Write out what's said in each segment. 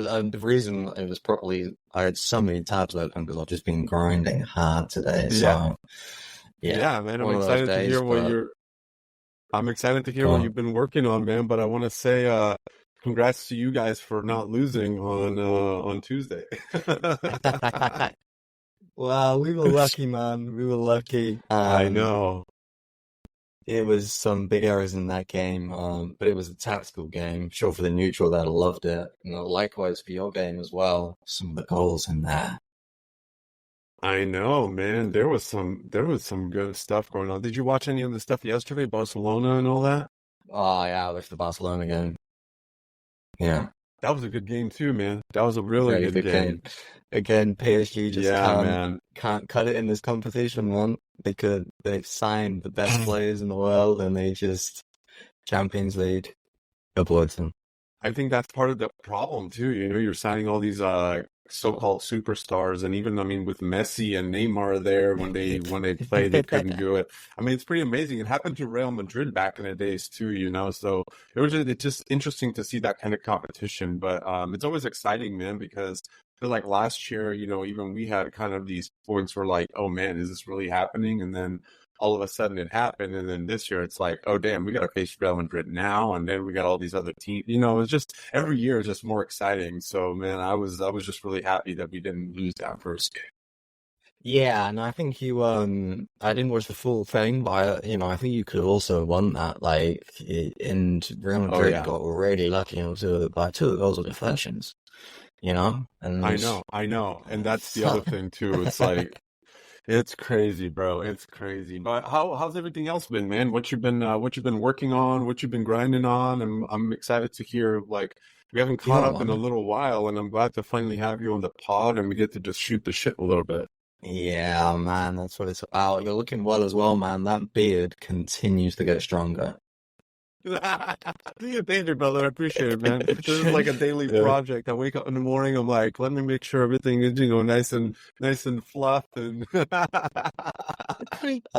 the reason it was probably I had so many tabs open because I've just been grinding hard today. Yeah. So yeah, Yeah, man. one of those days. But I'm excited to hear go what on. you've been working on, man. But I want to say, congrats to you guys for not losing on Tuesday. Well, we were lucky, man. We were lucky. I know. It was some big errors in that game, but it was a tactical game. Sure, for the neutral, that I loved it. Likewise for your game as well. Some of the goals in there. I know, man. There was some good stuff going on. Did you watch any of the stuff yesterday, Barcelona and all that? Oh yeah, with the Barcelona game. Yeah, That was a good game too, man. That was a really very good good game. game. Again, PSG just Yeah, man. can't cut it in this competition, man. They've signed the best players in the world, and they just Champions League. Go Poten. I think that's part of the problem too. You know, you're signing all these so-called superstars, and even I mean with Messi and Neymar there when they played, they couldn't do it. I mean, it's pretty amazing. It happened to Real Madrid back in the days too, you know. So it's just interesting to see that kind of competition. But it's always exciting, man, because I feel like last year, you know, even we had kind of these points where like, oh man, is this really happening? And then all of a sudden it happened, and then this year it's like, oh damn, we got to face Real Madrid now, and then we got all these other teams. You know, it's just every year is just more exciting. So man, I was just really happy that we didn't lose that first game. Yeah, and I think I didn't watch the full thing, but I think you could have also won that. And Real Oh Madrid yeah, got really lucky by two goals of deflections. And I know, and that's the other thing too. It's like it's crazy, bro. It's crazy. But how's everything else been, man? What you've been working on? What you've been grinding on? I'm excited to hear. Like we haven't caught yeah, up in a man. little while, and I'm glad to finally have you on the pod, and we get to just shoot the shit a little bit. Yeah, man, that's what it's about. You're looking well as well, man. That beard continues to get stronger. Thank you, brother. I appreciate it, man. This is like a daily Yeah. project. I wake up in the morning, I'm like, let me make sure everything is, nice and fluff and I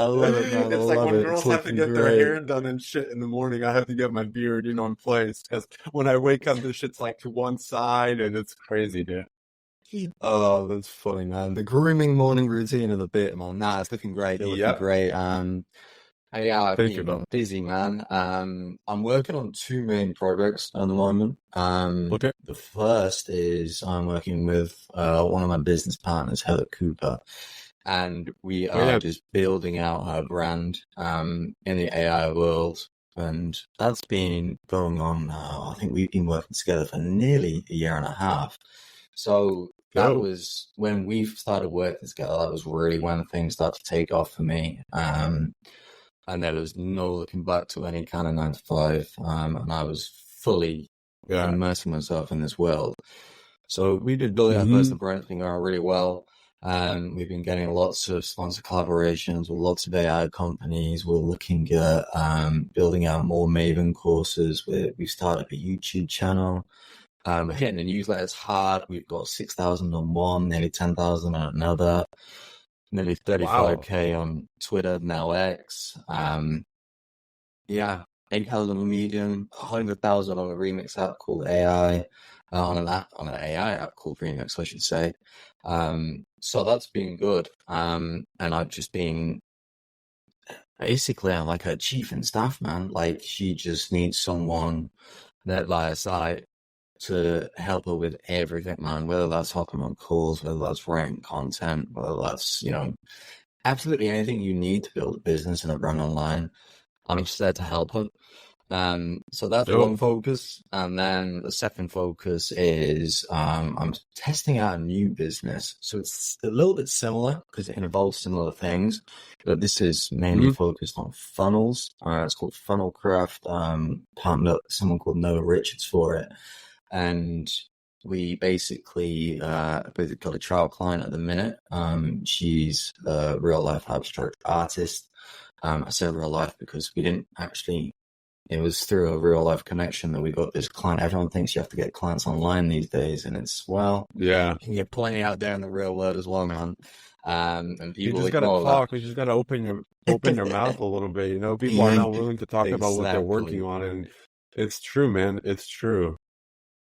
love it, man. I it's like love when it. girls It's have to looking get their great. hair done and shit in the morning, I have to get my beard, in place. Because when I wake up, the shit's like to one side and it's crazy, dude. Oh, that's funny, man. The grooming morning routine of the bit, man. Nah, it's looking great. You're looking Yep. great. Yeah, I've Thank you, been brother. busy, man. I'm working on two main projects at the moment. Okay. The first is I'm working with one of my business partners, Heather Cooper, and we Oh, are yeah. just building out her brand in the AI world. And that's been going on now. I think we've been working together for nearly a year and a half. So that Go. was when we started working together. That was really when things started to take off for me. And there was no looking back to any kind of 9 to 5. And I was fully Yeah. immersing myself in this world. So we did building our Hmm. personal brand thing out really well. We've been getting lots of sponsor collaborations with lots of AI companies. We're looking at building out more Maven courses. We've started a YouTube channel. We're hitting the newsletters hard. We've got 6,000 on one, nearly 10,000 on another, nearly Wow. 35K on Twitter, now X. Yeah, 8,000 on Medium, 100,000 on a remix app called AI, on an AI app called Remix, I should say. So that's been good. And I've just been basically I'm like her chief and staff man. Like she just needs someone that by her side to help her with everything, man. Whether that's hopping on calls, whether that's writing content, whether that's absolutely anything you need to build a business and a brand online. I'm just there to help her. So that's one Dope. focus, and then the second focus is I'm testing out a new business. So it's a little bit similar because it involves similar things, but this is mainly Hmm. focused on funnels. It's called Funnelcraft. Partnered up with someone called Noah Richards for it, and we basically got a trial client at the minute. She's a real life abstract artist. I say real life because we didn't actually. It was through a real life connection that we got this client. Everyone thinks you have to get clients online these days, and Yeah. you can get plenty out there in the real world as well, man. And You people just gotta ignore that. talk. You just gotta open your mouth a little bit. People are not willing to talk about what they're working Exactly. on, and it's true, man. It's true.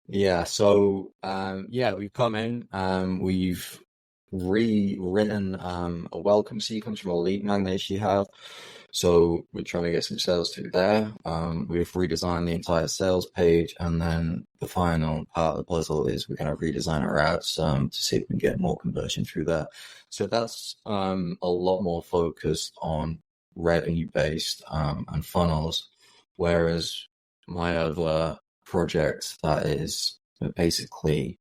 Yeah, so yeah, we've come in, we've rewritten a welcome sequence from a lead magnet she had. So we're trying to get some sales through there. We've redesigned the entire sales page, and then the final part of the puzzle is we're going to redesign our ads to see if we can get more conversion through there. So that's a lot more focused on revenue based and funnels, whereas my other project that is basically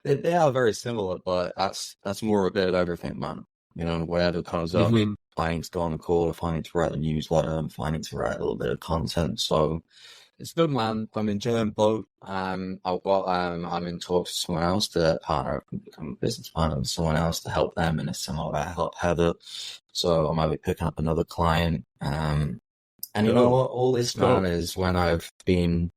they are very similar, but that's more a bit of everything, man. You know, whatever comes up, Hmm. finding to go on the call, finding to write a newsletter, and finding to write a little bit of content. So it's good, man. I'm enjoying both. I'm in talks with someone else to partner up and become a business partner with someone else to help them in a similar help Heather. So I might be picking up another client. And you know Dope. what? All this, man, Dope. is when I've been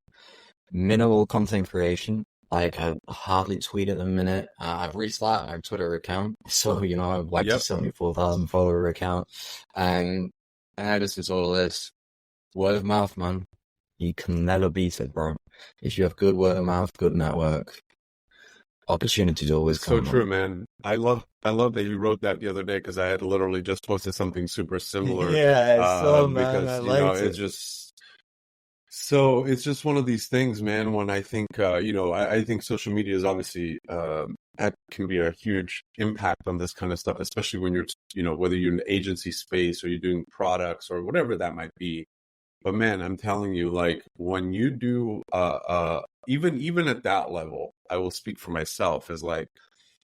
minimal content creation. Like I hardly tweet at the minute. I've restarted my Twitter account, so you know I've wiped a Yep. 74,000 follower account, and this is all this word of mouth, man. You can never beat it, bro. If you have good word of mouth, good network, opportunities always It's so come, true, man. man. I love that you wrote that the other day because I had literally just posted something super similar. Yeah, so man, I Because liked it's it. just so it's just one of these things, man. When I think I think social media is obviously that can be a huge impact on this kind of stuff, especially when you're whether you're in the agency space or you're doing products or whatever that might be. But man, I'm telling you, like when you do even at that level, I will speak for myself as like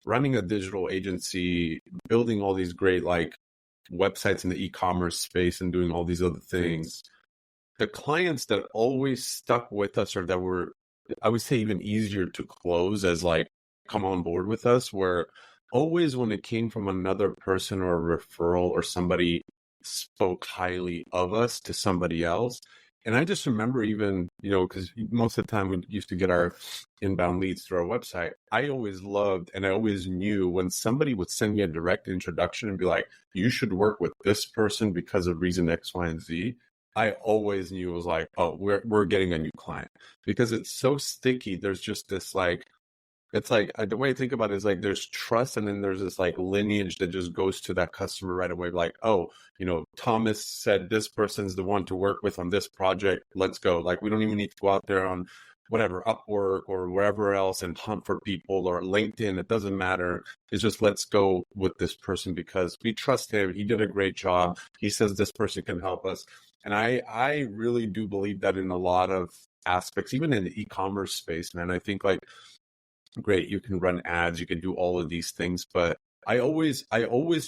running a digital agency, building all these great like websites in the e-commerce space and doing all these other things. The clients that always stuck with us or that were, I would say, even easier to close as like come on board with us were always when it came from another person or a referral or somebody spoke highly of us to somebody else. And I just remember even, because most of the time we used to get our inbound leads through our website. I always loved and I always knew when somebody would send me a direct introduction and be like, you should work with this person because of reason X, Y, and Z. I always knew it was like, oh, we're getting a new client because it's so sticky. There's just this like it's like the way I think about it is like there's trust, and then there's this like lineage that just goes to that customer right away. Like, oh, Thomas said this person's the one to work with on this project. Let's go. Like, we don't even need to go out there on whatever Upwork or wherever else and hunt for people or LinkedIn. It doesn't matter. It's just let's go with this person because we trust him. He did a great job. He says this person can help us, and I really do believe that in a lot of aspects, even in the e-commerce space, man. I think like great, you can run ads, you can do all of these things, but I always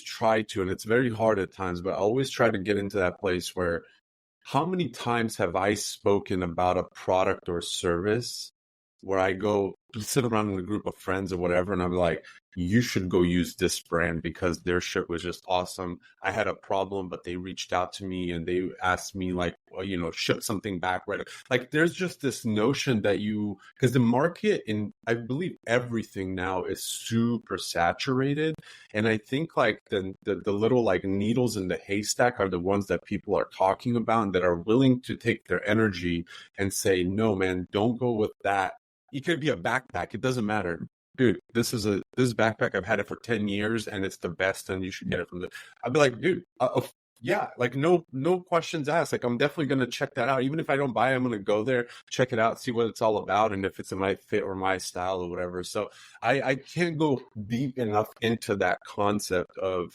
try to, and it's very hard at times, but I always try to get into that place where how many times have I spoken about a product or service where I go sit around in a group of friends or whatever, and I'm like, you should go use this brand because their shit was just awesome. I had a problem, but they reached out to me and they asked me like, well, ship something back, right? Like there's just this notion that because the market in, I believe everything now is super saturated. And I think like the little like needles in the haystack are the ones that people are talking about and that are willing to take their energy and say, no, man, don't go with that. It could be a backpack. It doesn't matter. Dude, this backpack, I've had it for 10 years and it's the best and you should get it from the, I'd be like, dude, yeah, like no questions asked. Like I'm definitely going to check that out. Even if I don't buy it, I'm going to go there, check it out, see what it's all about and if it's in my fit or my style or whatever. So I can't go deep enough into that concept of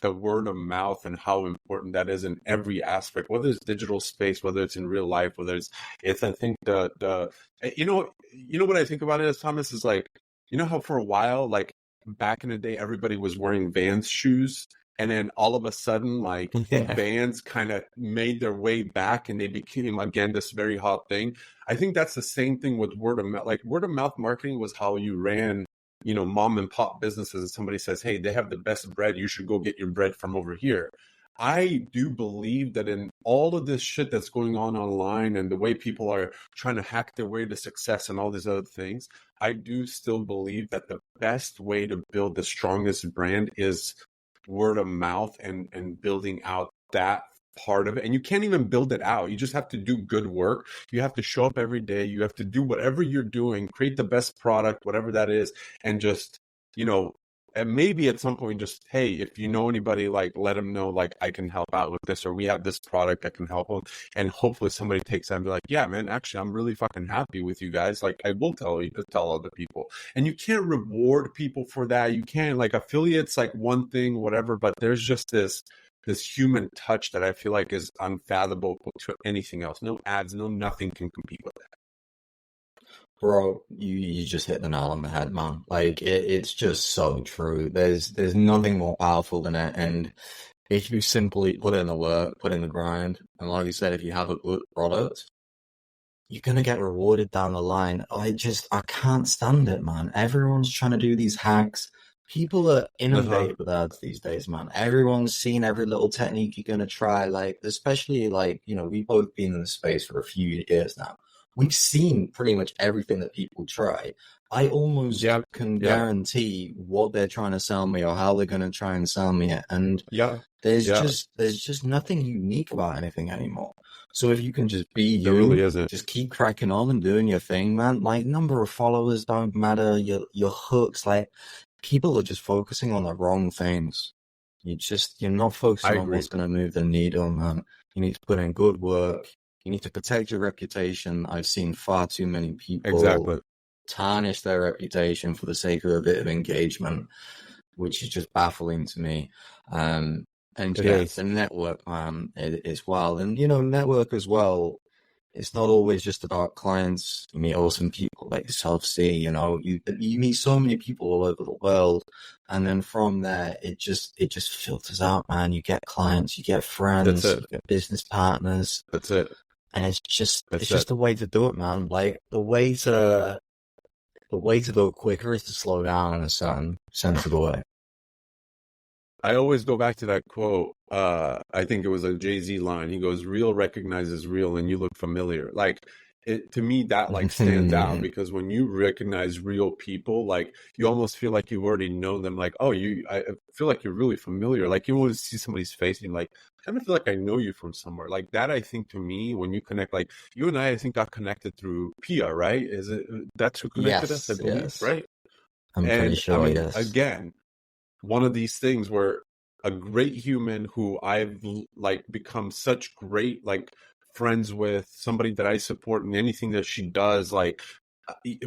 the word of mouth and how important that is in every aspect, whether it's digital space, whether it's in real life, whether it's I think the what I think about it as Thomas is like, how for a while, like back in the day, everybody was wearing Vans shoes. And then all of a sudden, like Yeah. Vans kind of made their way back and they became again this very hot thing. I think that's the same thing with word of mouth. Like word of mouth marketing was how you ran mom and pop businesses, and somebody says, hey, they have the best bread. You should go get your bread from over here. I do believe that in all of this shit that's going on online and the way people are trying to hack their way to success and all these other things, I do still believe that the best way to build the strongest brand is word of mouth and building out that part of it, and you can't even build it out. You just have to do good work. You have to show up every day. You have to do whatever you're doing, create the best product, whatever that is, and just, you know, and maybe at some point, just, hey, if you know anybody, like, let them know, like, I can help out with this, or we have this product that can help them. And hopefully somebody takes that and be like, yeah, man, actually, I'm really fucking happy with you guys. Like, I will tell you to tell other people. And you can't reward people for that. You can't, like, affiliates, like, one thing, whatever, but there's just this human touch that I feel like is unfathomable to anything else. No ads, no nothing can compete with that. Bro, you just hit the nail on the head, man. Like it's just so true. There's nothing more powerful than it. And if you simply put in the work, put in the grind, and like you said, if you have a good product, you're gonna get rewarded down the line. I can't stand it, man. Everyone's trying to do these hacks. People are inundated with ads these days, man. Everyone's seen every little technique you're gonna try. Like, especially like, we've both been in the space for a few years now. We've seen pretty much everything that people try. I almost can guarantee what they're trying to sell me or how they're going to try and sell me it. And there's just nothing unique about anything anymore. So if you can just be you, really isn't. Just keep cracking on and doing your thing, man. Like, number of followers don't matter. Your hooks, like, people are just focusing on the wrong things. You're not focusing on what's going to move the needle, man. You need to put in good work. You need to protect your reputation. I've seen far too many people tarnish their reputation for the sake of a bit of engagement, which is just baffling to me. And the network, man, it's wild. And, network as well, it's not always just about clients. You meet awesome people like yourself, see, you meet so many people all over the world. And then from there, it just filters out, man. You get clients, you get friends, you get business partners. That's it. And it's just the way to do it, man. Like the way to go quicker is to slow down in a certain sensible way. I always go back to that quote. I think it was a Jay-Z line. He goes, "Real recognizes real, and you look familiar." Like, to me, that like stands out, because when you recognize real people, like, you almost feel like you already know them. Like, I feel like you're really familiar. Like, you always see somebody's face and you're like, I kind of feel like I know you from somewhere. Like that, I think, to me, when you connect, like you and I think got connected through Pia, right? Is it that's who connected us? I believe, right? I'm pretty sure. Yes. Again, one of these things where a great human who I've like become such great like friends with, somebody that I support in anything that she does, like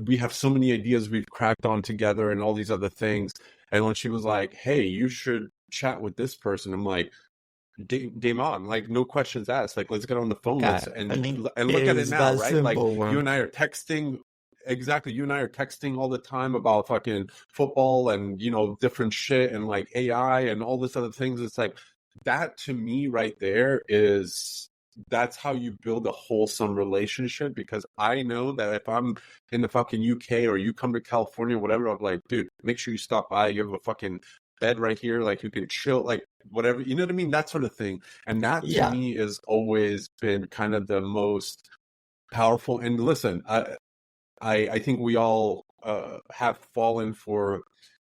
we have so many ideas we've cracked on together and all these other things. And when she was like, "Hey, you should chat with this person," I'm like, "Game on!" Like, no questions asked. Like, let's get on the phone and look at it now, right? Like, you and I are texting. Exactly. You and I are texting all the time about fucking football and, different shit and like AI and all this other things. It's like, that to me right there that's how you build a wholesome relationship, because I know that if I'm in the fucking UK or you come to California, whatever, I'm like, dude, make sure you stop by. You have a fucking bed right here. Like, you can chill, like whatever, you know what I mean? That sort of thing. And that to me has always been kind of the most powerful. And listen, I think we all have fallen for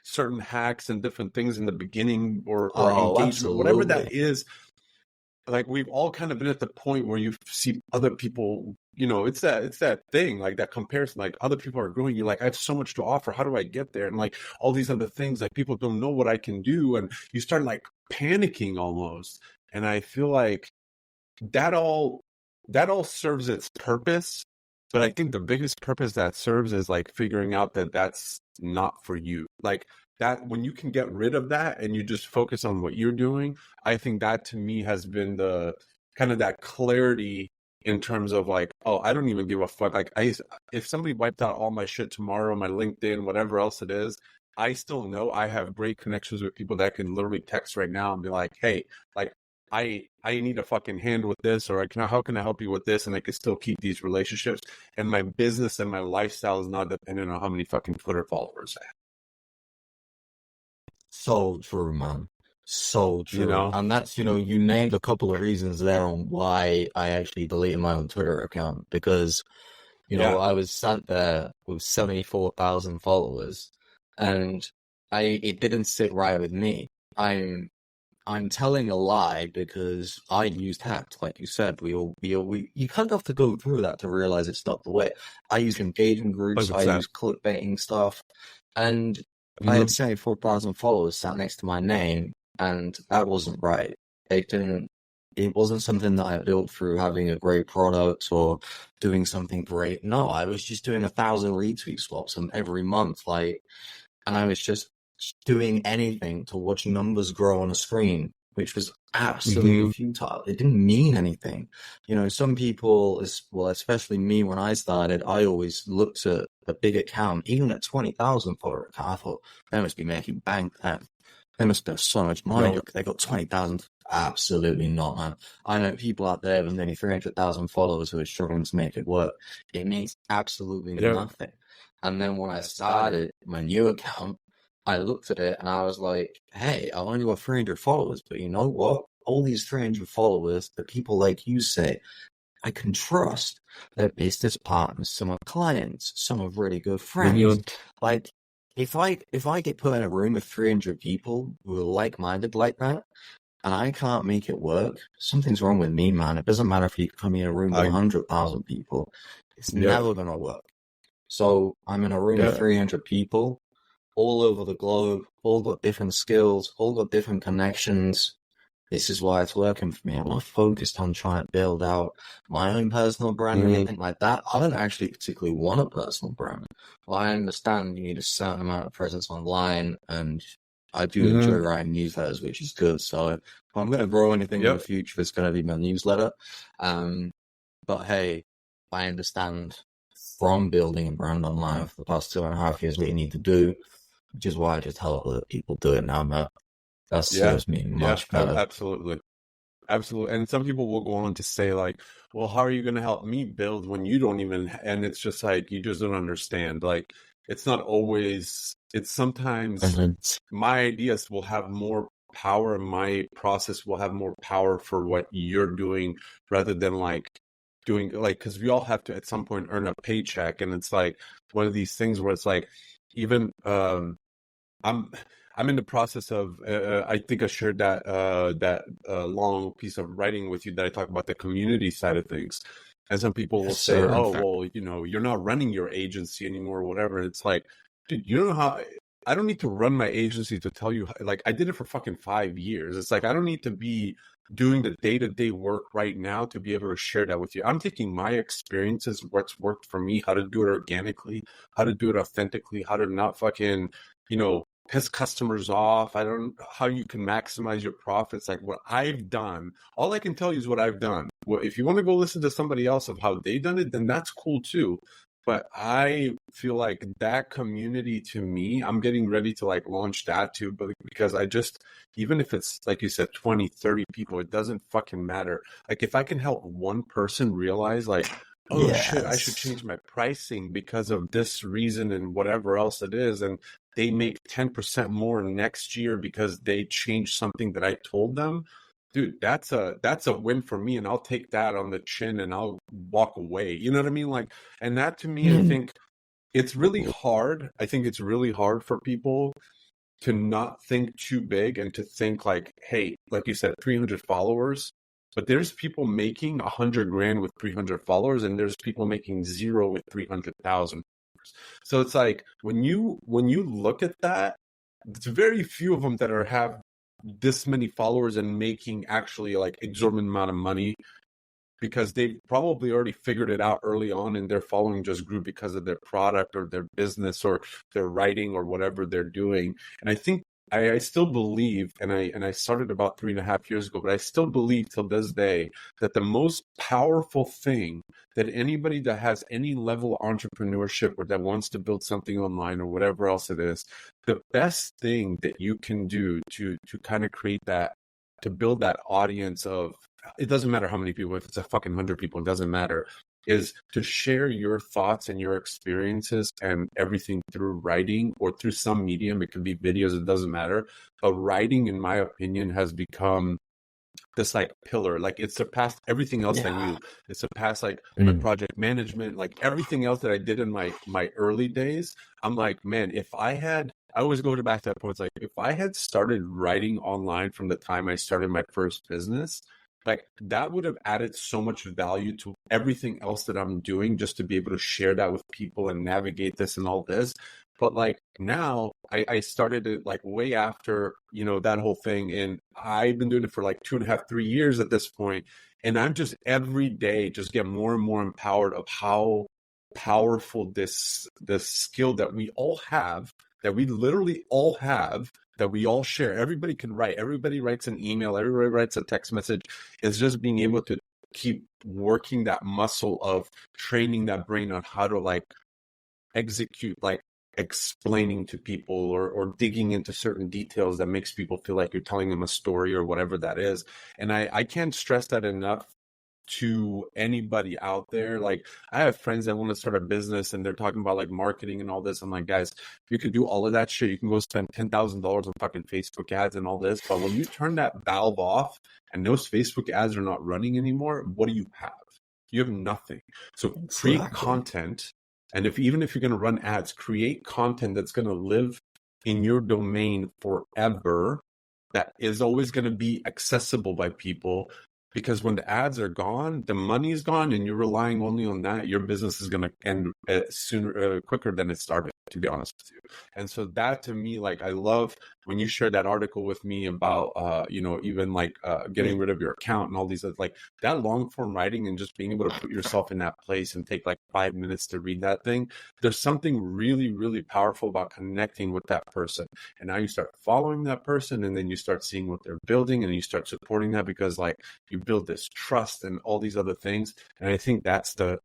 certain hacks and different things in the beginning or engagement, absolutely. Whatever that is. Like, we've all kind of been at the point where you see other people, it's that thing, like that comparison, like other people are growing. You're like, I have so much to offer. How do I get there? And like all these other things, like people don't know what I can do. And you start like panicking almost. And I feel like that all serves its purpose. But I think the biggest purpose that serves is like figuring out that that's not for you. Like that, when you can get rid of that and you just focus on what you're doing, I think that to me has been the kind of that clarity in terms of like, oh, I don't even give a fuck. Like, if somebody wiped out all my shit tomorrow, my LinkedIn, whatever else it is, I still know I have great connections with people that can literally text right now and be like, hey, like, I need a fucking hand with this, or how can I help you with this? And I can still keep these relationships. And my business and my lifestyle is not dependent on how many fucking Twitter followers I have. So true, man. So true. And that's, you named a couple of reasons there on why I actually deleted my own Twitter account, because, I was sat there with 74,000 followers and it didn't sit right with me. I'm I'm telling a lie because I used hacks, like you said. You kind of have to go through that to realize it's not the way. I use engagement groups, I 100%. use clickbaiting stuff, and I Hmm. had 74,000 followers sat next to my name, and that wasn't right. It didn't. It wasn't something that I built through having a great product or doing something great. No, I was just doing 1,000 retweet swaps and every month, like, and I was just doing anything to watch numbers grow on a screen, which was absolutely Hmm. futile. It didn't mean anything. You know, some people, well, especially me when I started, I always looked at a big account, even at 20,000 follower account. I thought they must be making bank then. They must have so much money. Yep. They got 20,000. Absolutely not, man. I know people out there with nearly 300,000 followers who are struggling to make it work. It means absolutely Yeah. nothing. And then when I started my new account, I looked at it and I was like, hey, I only got 300 followers, but you know what? All these 300 followers, the people like you say, I can trust. They're business partners, some are clients, some are really good friends. Hmm. Like, if I get put in a room with 300 people who are like-minded like that, and I can't make it work, something's wrong with me, man. It doesn't matter if you come in a room with I 100,000 people. It's Yep. never gonna work. So I'm in a room with Yeah. 300 people all over the globe, all got different skills, all got different connections. This is why it's working for me. I'm not focused on trying to build out my own personal brand or Hmm. anything like that. I don't actually particularly want a personal brand. Well, I understand you need a certain amount of presence online, and I do enjoy Hmm. writing newsletters, which is good. So if I'm going to grow anything in the Yep. future, it's going to be my newsletter. Um, but hey, I understand from building a brand online for the past 2.5 years what you need to do, which is why I just help other people do it now, man. That Yeah. serves me Yeah. much better. Absolutely. Absolutely. And some people will go on to say, like, well, how are you going to help me build when you don't even, and it's just like, you just don't understand. Like, it's not always, it's sometimes And my ideas will have more power and my process will have more power for what you're doing rather than like doing, like, because we all have to at some point earn a paycheck. And it's like one of these things where it's like, even, I'm I'm in the process of I think I shared that long piece of writing with you that I talk about the community side of things. And some people will yes, say, sir. "Oh, well, you know, you're not running your agency anymore, or whatever." It's like, dude, you don't know how I don't need to run my agency to tell you like I did it for fucking 5 years. It's like I don't need to be doing the day-to-day work right now to be able to share that with you. I'm taking my experiences, what's worked for me, how to do it organically, how to do it authentically, how to not fucking, you know, piss customers off. I don't know how you can maximize your profits. Like what I've done, all I can tell you is what I've done. Well, if you want to go listen to somebody else of how they done it, then that's cool too. But I feel like that community to me, I'm getting ready to like launch that too. But because I just, even if it's like you said, 20, 30 people, it doesn't fucking matter. Like if I can help one person realize like, oh shit, I should Yes. change my pricing because of this reason and whatever else it is. And they make 10% more next year because they changed something that I told them, dude, that's a win for me, and I'll take that on the chin and I'll walk away. You know what I mean? Like, and that to me, I Mm. think it's really hard. I think it's really hard for people to not think too big and to think like, hey, like you said, 300 followers. But there's people making 100 grand with 300 followers, and there's people making zero with 300,000. So it's like when you look at that, it's very few of them that are have this many followers and making actually like exorbitant amount of money because they probably already figured it out early on and their following just grew because of their product or their business or their writing or whatever they're doing. And I think I still believe, and I started about 3.5 years ago, but I still believe till this day that the most powerful thing that anybody that has any level of entrepreneurship or that wants to build something online or whatever else it is, the best thing that you can do to kind of create that, to build that audience of, it doesn't matter how many people, if it's a fucking 100 people, it doesn't matter, is to share your thoughts and your experiences and everything through writing or through some medium. It could be videos, it doesn't matter. But writing, in my opinion, has become this like pillar. Like it surpassed everything else I Yeah. knew. It surpassed like my Mm. project management, like everything else that I did in my early days. I'm like, man, if I had I always go back to that point. It's like, if I had started writing online from the time I started my first business, like that would have added so much value to everything else that I'm doing, just to be able to share that with people and navigate this and all this. But like now I started it like way after, that whole thing. And I've been doing it for like 2.5, 3 years at this point. And I'm just every day just get more and more empowered of how powerful this skill that we all have, that we literally all have, that we all share. Everybody can write. Everybody writes an email. Everybody writes a text message. It's just being able to keep working that muscle of training that brain on how to like execute, like explaining to people or digging into certain details that makes people feel like you're telling them a story or whatever that is. And I can't stress that enough to anybody out there. Like, I have friends that want to start a business and they're talking about like marketing and all this. I'm like, guys, if you could do all of that shit, you can go spend $10,000 on fucking Facebook ads and all this. But when you turn that valve off and those Facebook ads are not running anymore, what do you have? You have nothing. So create content. And even if you're going to run ads, create content that's going to live in your domain forever, that is always going to be accessible by people. Because when the ads are gone, the money is gone, and you're relying only on that, your business is going to end quicker than it started, to be honest with you. And so that, to me, like, I love when you shared that article with me about, even like getting rid of your account and all these other, like that long form writing and just being able to put yourself in that place and take like 5 minutes to read that thing. There's something really, really powerful about connecting with that person. And now you start following that person, and then you start seeing what they're building, and you start supporting that, because like you build this trust and all these other things. And I think that's the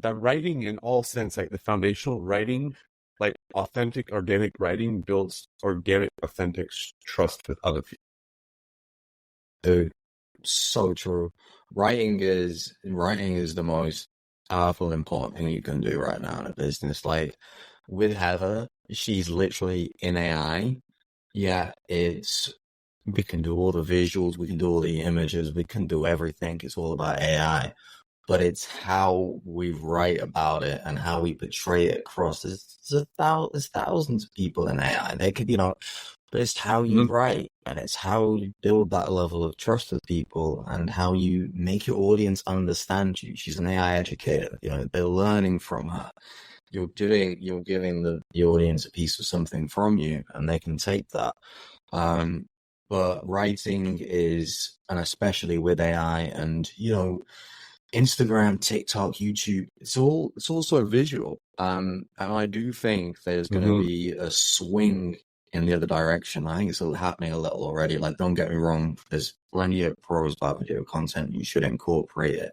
writing in all sense, like the foundational writing, like authentic, organic writing builds organic, authentic trust with other people. Dude, so true. Writing is the most powerful, important thing you can do right now in a business. Like with Heather, she's literally in AI. Yeah, we can do all the visuals, we can do all the images, we can do everything. It's all about AI. But it's how we write about it and how we portray it across. There's thousands of people in AI. They could, but it's how you write, and it's how you build that level of trust with people, and how you make your audience understand you. She's an AI educator. They're learning from her. You're giving the audience a piece of something from you, and they can take that. But writing is, and especially with AI and, Instagram, TikTok, YouTube, it's also visual. And I do think there's going to be a swing in the other direction. I think it's happening a little already. Like, don't get me wrong, there's plenty of pros about video content. You should incorporate it.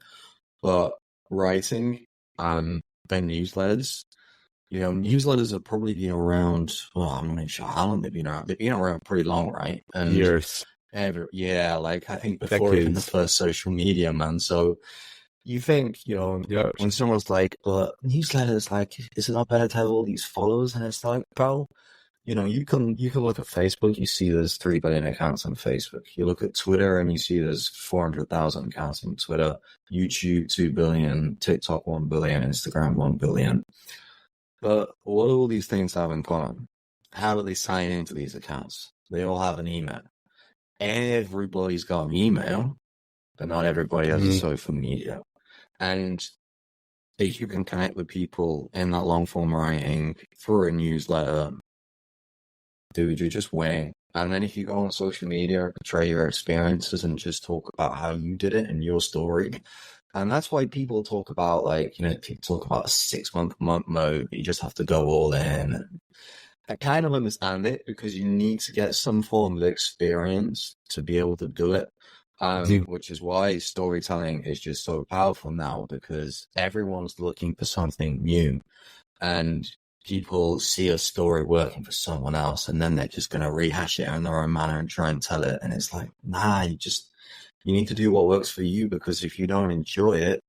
But writing, then newsletters, newsletters have probably been around, well, I'm not sure how long they've been around. They've been around pretty long, right? And years. Like I think before even the first social media, man. So you think, when someone's like, but newsletters, like, is it not better to have all these followers? And it's like, bro, you can look at Facebook, you see there's 3 billion accounts on Facebook. You look at Twitter and you see there's 400,000 accounts on Twitter, YouTube 2 billion, TikTok 1 billion, Instagram 1 billion. But what do all these things have in common? How do they sign into these accounts? They all have an email. Everybody's got an email, but not everybody has a social media. And if you can connect with people in that long form writing through a newsletter, dude, you're just winning. And then if you go on social media, portray your experiences and just talk about how you did it and your story. And that's why people talk about, like, people talk about a 6-month mode. You just have to go all in. I kind of understand it, because you need to get some form of experience to be able to do it. Which is why storytelling is just so powerful now, because everyone's looking for something new, and people see a story working for someone else, and then they're just going to rehash it in their own manner and try and tell it. And it's like, nah, you need to do what works for you, because if you don't enjoy it,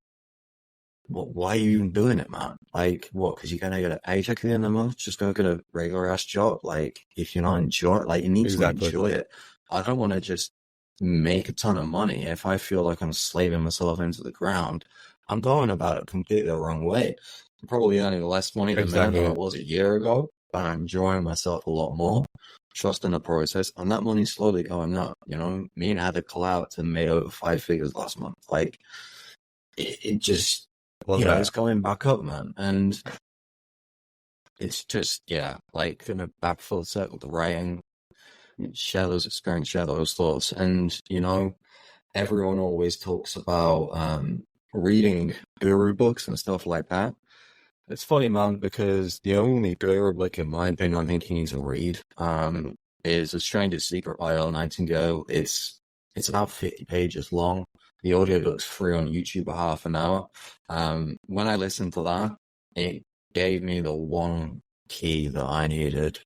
why are you even doing it, man? Like, what? Because you're going to get a paycheck at the end of the month? Just go get a regular ass job. Like, if you're not enjoying it, like, you need to enjoy it. I don't want to just make a ton of money. If I feel like I'm slaving myself into the ground, I'm going about it completely the wrong way. I'm probably earning less money than I was a year ago, but I'm enjoying myself a lot more, trusting the process, and that money's slowly going up. Me and Ada collabed and made over 5 figures last month. Like it just, Love that. it's going back up, man. And it's just, yeah, like in a back full circle, the writing, share those experience, share those thoughts. And, everyone always talks about reading guru books and stuff like that. It's funny, man, because the only guru book, in my opinion, I think you need to read is A Stranger's Secret by Earl Nightingale. It's about 50 pages long. The audiobook's free on YouTube for half an hour. When I listened to that, it gave me the one key that I needed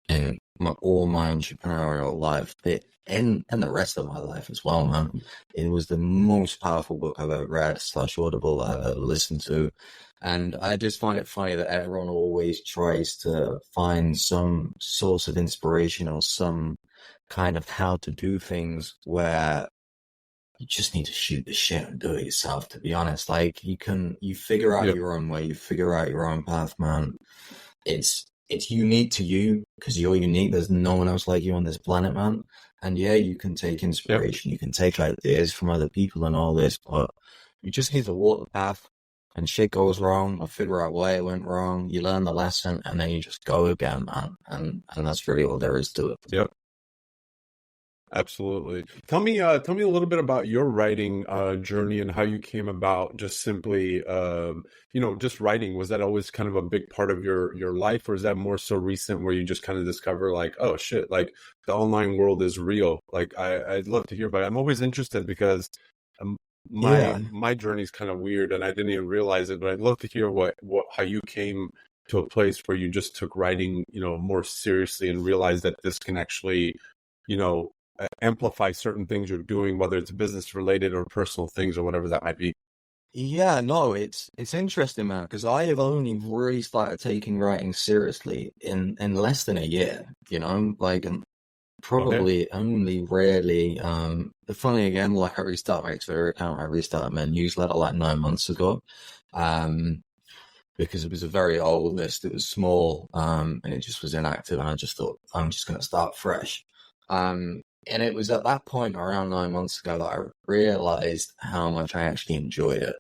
in all my entrepreneurial life, and the rest of my life as well, man. It was the most powerful book I've ever read / audible I've ever listened to. And I just find it funny that everyone always tries to find some source of inspiration or some kind of how to do things where you just need to shoot the shit and do it yourself, to be honest. Like you figure out your own way, you figure out your own path, man. It's unique to you because you're unique. There's no one else like you on this planet, man. And yeah, you can take inspiration, you can take ideas from other people and all this, but you just need to walk the path. And shit goes wrong, I figure out why it went wrong, you learn the lesson, and then you just go again, man. And that's really all there is to it. Yep. Absolutely. Tell me a little bit about your writing journey and how you came about just simply, just writing. Was that always kind of a big part of your life, or is that more so recent where you just kind of discover like, oh shit, like the online world is real? Like I'd love to hear about it. I'm always interested because my journey's kind of weird and I didn't even realize it, but I'd love to hear how you came to a place where you just took writing, more seriously and realized that this can actually, amplify certain things you're doing, whether it's business related or personal things or whatever that might be. Yeah, no, it's interesting, man, because I have only really started taking writing seriously in less than a year, like, and probably only rarely, funny again, like I restarted my Twitter account, I restarted my newsletter like 9 months ago, because it was a very old list, it was small, and it just was inactive, and I just thought, I'm just going to start fresh. And it was at that point around 9 months ago that I realized how much I actually enjoyed it.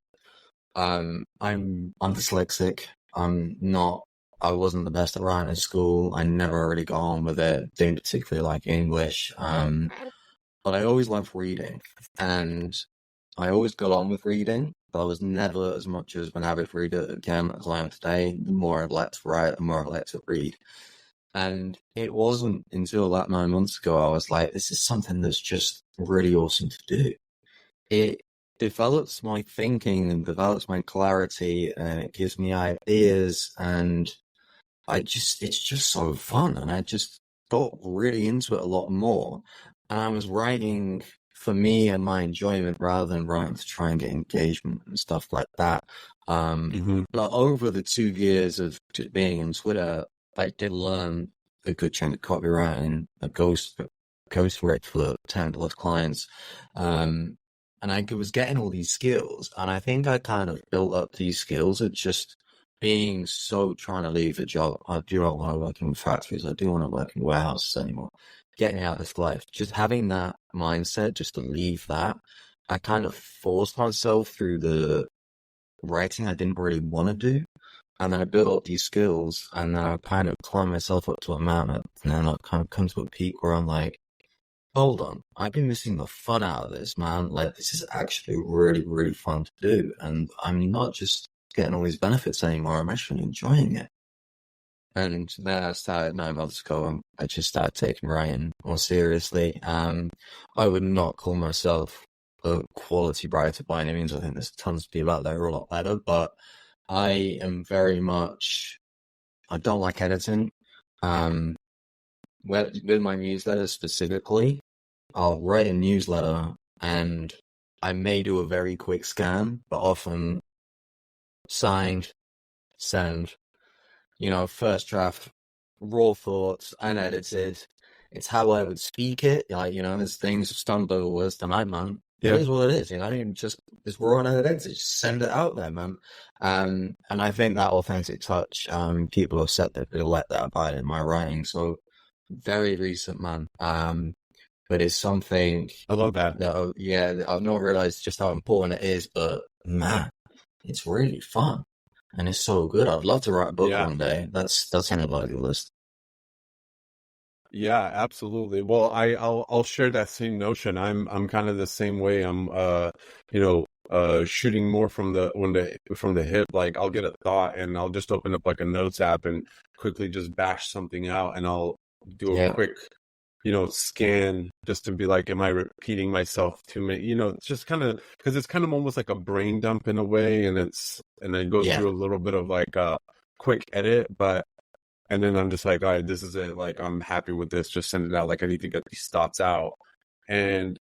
I'm dyslexic. I wasn't the best at writing at school. I never really got on with it. Didn't particularly like English. But I always loved reading. And I always got on with reading, but I was never as much as an avid reader again as I am today. The more I'd like to write, the more I'd like to read. And it wasn't until that 9 months ago I was like, this is something that's just really awesome to do. It develops my thinking and develops my clarity and it gives me ideas and it's just so fun. And I just got really into it a lot more. And I was writing for me and my enjoyment rather than writing to try and get engagement and stuff like that. Like over the 2 years of just being on Twitter, I did learn a good chunk of copywriting, a ghostwrite for 10 plus clients. And I was getting all these skills. And I think I kind of built up these skills of just being trying to leave a job. I do not want to work in factories. I do want to work in warehouses anymore. Getting out of this life, just having that mindset, just to leave that. I kind of forced myself through the writing I didn't really want to do. And then I built up these skills and then I kind of climbed myself up to a mountain and then I kind of come to a peak where I'm like, hold on, I've been missing the fun out of this, man. Like, this is actually really, really fun to do. And I'm not just getting all these benefits anymore. I'm actually enjoying it. And then I started 9 months ago and I just started taking writing more seriously. I would not call myself a quality writer by any means. I think there's tons of people out there who are a lot better, but I am very much, I don't like editing. With my newsletter specifically, I'll write a newsletter and I may do a very quick scan, but often signed, send, first draft, raw thoughts, unedited. It's how I would speak it. Like, there's things stumbled over words tonight, man. it Yeah. is what it is, you just raw and unedited, just send it out there, man. And I think that authentic touch, people have said that they'll let that abide in my writing. So very recent, man. But it's something I love that. that, yeah, I've not realized just how important it is, but man, it's really fun and it's so good. I'd love to write a book Yeah. one day. That's on the bucket list. Yeah, absolutely. Well, I'll share that same notion. I'm kind of the same way. I'm shooting more from the hip. Like I'll get a thought and I'll just open up like a notes app and quickly just bash something out, and I'll do a Yeah, quick scan just to be like, am I repeating myself too many? It's just kind of because it's kind of almost like a brain dump in a way, and it goes yeah, through a little bit of like a quick edit, and then I'm just like, all right, this is it. Like, I'm happy with this. Just send it out. Like, I need to get these thoughts out. And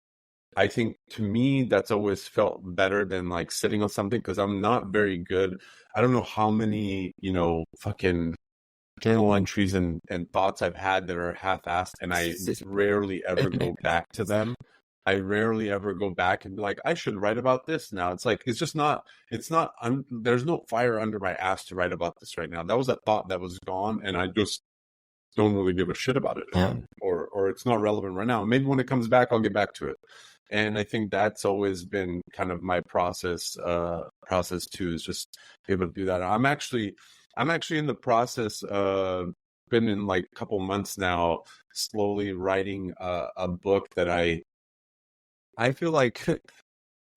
I think to me, that's always felt better than like sitting on something because I'm not very good. I don't know how many, fucking journal entries and thoughts I've had that are half-assed, and I rarely ever go back to them. I rarely ever go back and be like, I should write about this now. It's like, there's no fire under my ass to write about this right now. That was a thought that was gone, and I just don't really give a shit about it yeah, anymore. Or it's not relevant right now. Maybe when it comes back, I'll get back to it. And I think that's always been kind of my process too, is just be able to do that. I'm actually in the process been in like a couple months now, slowly writing a book that I feel like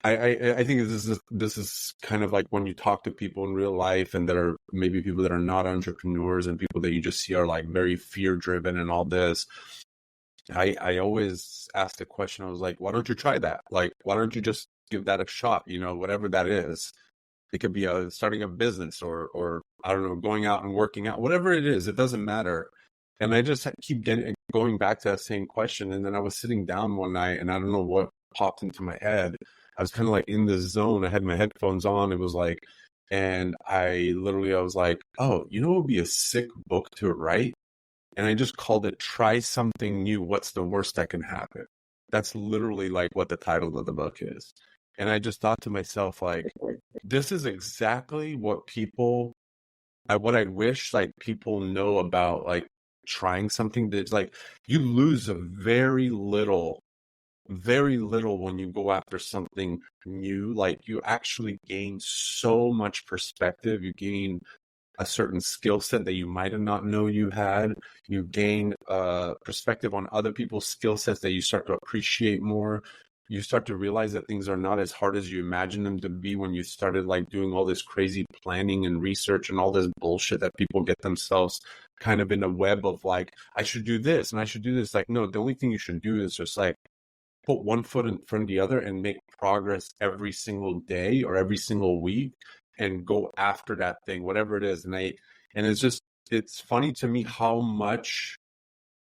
I think this is kind of like when you talk to people in real life and that are maybe people that are not entrepreneurs and people that you just see are like very fear driven and all this. I always ask the question. I was like, why don't you try that? Like, why don't you just give that a shot? Whatever that is. It could be starting a business or I don't know, going out and working out, whatever it is. It doesn't matter. And I just keep going back to that same question. And then I was sitting down one night and I don't know what popped into my head. I was kind of like in the zone. I had my headphones on. It was like, and I was like, oh, it would be a sick book to write. And I just called it Try Something New. What's the worst that can happen? That's literally like what the title of the book is. And I just thought to myself, like, this is exactly what what I wish like people know about like trying something that's like you lose a very little when you go after something new. Like you actually gain so much perspective. You gain a certain skill set that you might have not known you had. You gain perspective on other people's skill sets that you start to appreciate more. You start to realize that things are not as hard as you imagine them to be when you started like doing all this crazy planning and research and all this bullshit that people get themselves kind of in a web of like, I should do this and I should do this. Like, no, the only thing you should do is just like put one foot in front of the other and make progress every single day or every single week and go after that thing, whatever it is. And it's funny to me how much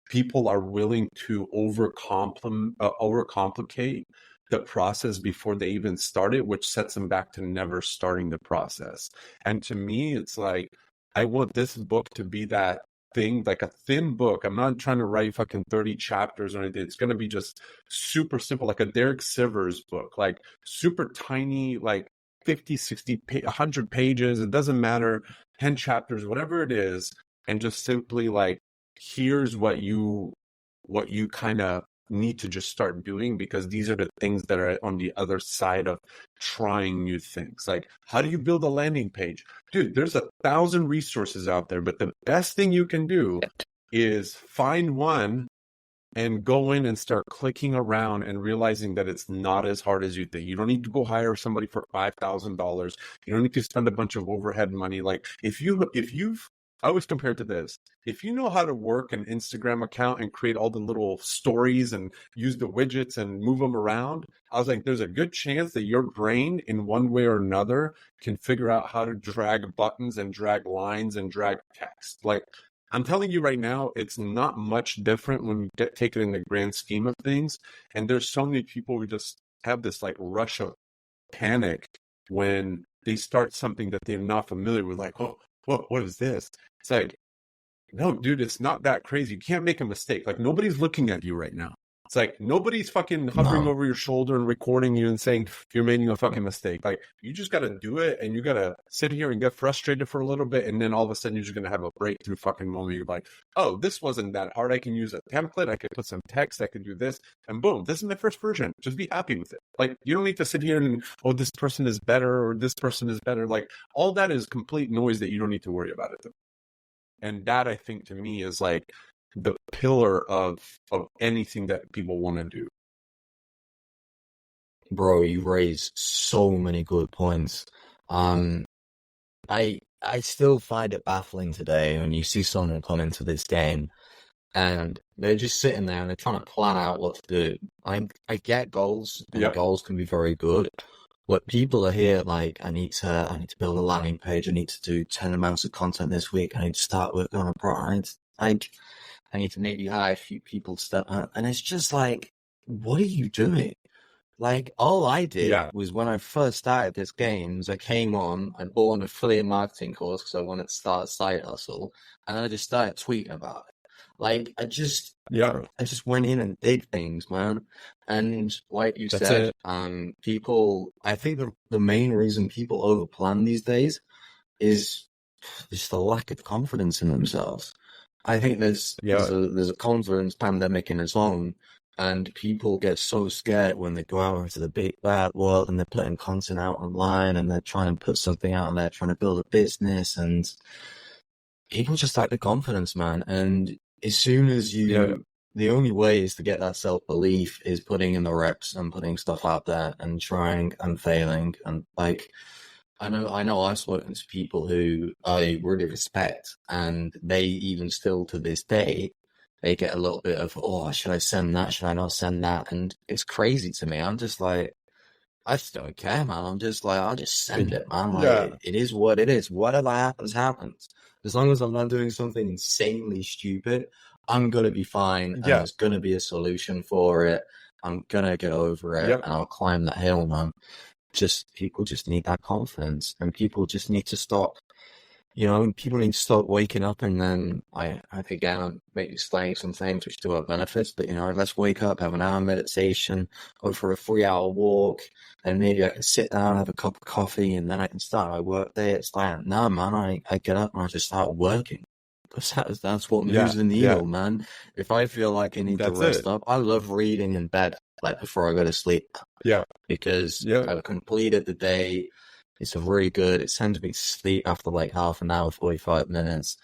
people are willing to overcomplicate the process before they even start it, which sets them back to never starting the process. And to me, it's like, I want this book to be that thing, like a thin book. I'm not trying to write fucking 30 chapters or anything. It's going to be just super simple, like a Derek Sivers book, like super tiny, like 50, 60, 100 pages. It doesn't matter, 10 chapters, whatever it is. And just simply like, here's what you kind of need to just start doing, because these are the things that are on the other side of trying new things. Like, how do you build a landing page? Dude, there's 1,000 resources out there, but the best thing you can do is find one and go in and start clicking around and realizing that it's not as hard as you think. You don't need to go hire somebody for $5,000. You don't need to spend a bunch of overhead money. Like I always compare it to this. If you know how to work an Instagram account and create all the little stories and use the widgets and move them around, I was like, there's a good chance that your brain in one way or another can figure out how to drag buttons and drag lines and drag text. Like, I'm telling you right now, it's not much different when you take it in the grand scheme of things. And there's so many people who just have this like rush of panic when they start something that they're not familiar with. Like, oh, what is this? It's like, no, dude, it's not that crazy. You can't make a mistake. Like, nobody's looking at you right now. It's like nobody's fucking hovering No. over your shoulder and recording you and saying you're making a fucking mistake. Like, you just got to do it, and you got to sit here and get frustrated for a little bit, and then all of a sudden you're just going to have a breakthrough fucking moment. You're like, oh, this wasn't that hard. I can use a template. I could put some text. I can do this, and boom, this is my first version. Just be happy with it. Like, you don't need to sit here and, oh, this person is better or this person is better. Like, all that is complete noise that you don't need to worry about it. And that, I think, to me, is like the pillar of anything that people want to do. Bro, you raise so many good points. I still find it baffling today when you see someone come into this game and they're just sitting there and they're trying to plan out what to do. I get goals, and Yep. goals can be very good, but people are here like, I need to build a landing page. I need to do 10 amounts of content this week. I need to start working on a product. I need to maybe hire a few people to step up. And it's just like, what are you doing? Like, all I did Yeah. was when I first started this game, was I came on, I bought an affiliate marketing course because I wanted to start a side hustle, and then I just started tweeting about it. Like, I just went in and did things, man. And like you That's said, it. people, I think the main reason people overplan these days is just a lack of confidence in themselves. I think there's a confidence pandemic in its own, and people get so scared when they go out into the big bad world and they're putting content out online and they're trying to put something out and they're trying to build a business, and people just lack the confidence, man. And as soon as the only way is to get that self-belief is putting in the reps and putting stuff out there and trying and failing. And like, I know I've spoken to people who I really respect, and they even still to this day, they get a little bit of, oh, should I send that? Should I not send that? And it's crazy to me. I'm just like, I just don't care, man. I'm just like, I'll just send it, man. Like, it is what it is. Whatever happens, happens. As long as I'm not doing something insanely stupid, I'm gonna be fine, and there's gonna be a solution for it. I'm gonna get over it, and I'll climb that hill, man. People just need that confidence, and people just need to stop. People need to start waking up, and then I think, again, maybe slaying some things which do have benefits, but, let's wake up, have an hour meditation, go for a 3-hour walk, and maybe I can sit down, have a cup of coffee, and then I can start my work day. It's like, no, man, I get up and I just start working. That's what moves the needle, man. If I feel like I need to rest up, I love reading in bed, like before I go to sleep. Yeah. Because I've completed the day. It's very good. It sends me to sleep after like half an hour, 45 minutes.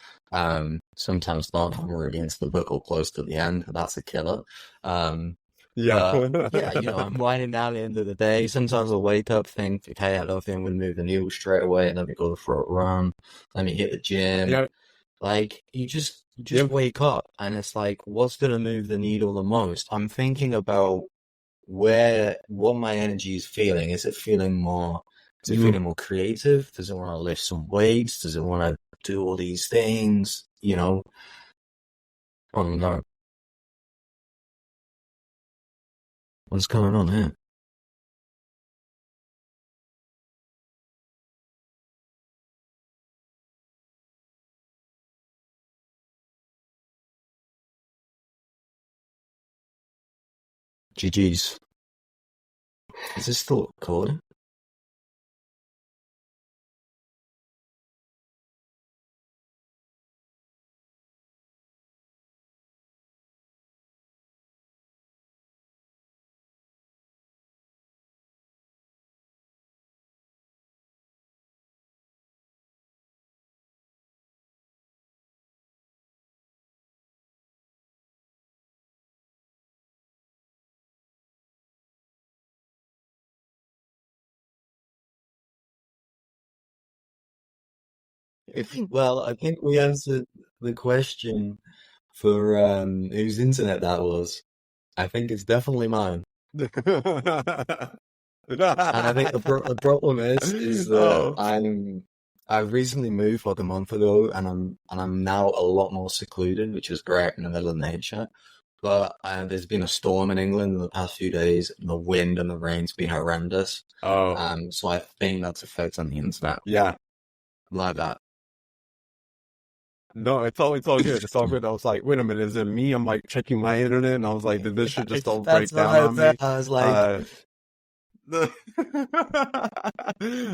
Sometimes not. I'm really into the book or close to the end. That's a killer. I'm winding down the end of the day. Sometimes I'll wake up, think, okay, I don't think I'm going to move the needle straight away. Let me go for a run. Let me hit the gym. Yeah. Like, you just wake up, and it's like, what's going to move the needle the most? I'm thinking about what my energy is feeling. Is it feeling more creative? Does it want to lift some weights? Does it want to do all these things? I don't know. What's going on here? GG's. Is this still recording? Well, I think we answered the question for whose internet that was. I think it's definitely mine. And I think the problem is that I recently moved like a month ago, and I'm now a lot more secluded, which is great in the middle of nature. But there's been a storm in England in the past few days, and the wind and the rain's been horrendous. So I think that's affecting the internet. Yeah. Like that. No, it's all good. It's all good. I was like, wait a minute, is it me? I'm like checking my internet, and I was like, did this shit just all That's break what down I on said. me? I was like, Uh, the-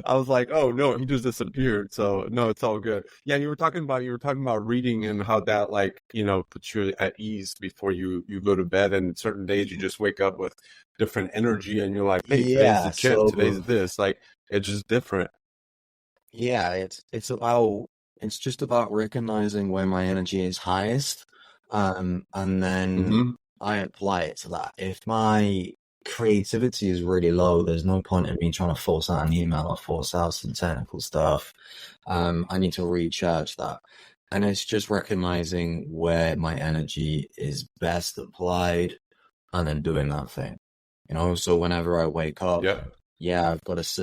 I was like, oh no, he just disappeared. So no, it's all good. Yeah, you were talking about reading and how that like, puts you at ease before you go to bed. And certain days you just wake up with different energy, and you're like, hey, today's the yeah. chip, So today's this. Like it's just different. yeah, it's just about recognizing where my energy is highest, and then Hmm. I apply it to that. If my creativity is really low, there's no point in me trying to force out an email or force out some technical stuff. I need to recharge that. And it's just recognizing where my energy is best applied and then doing that thing. So whenever I wake up, Yeah. yeah,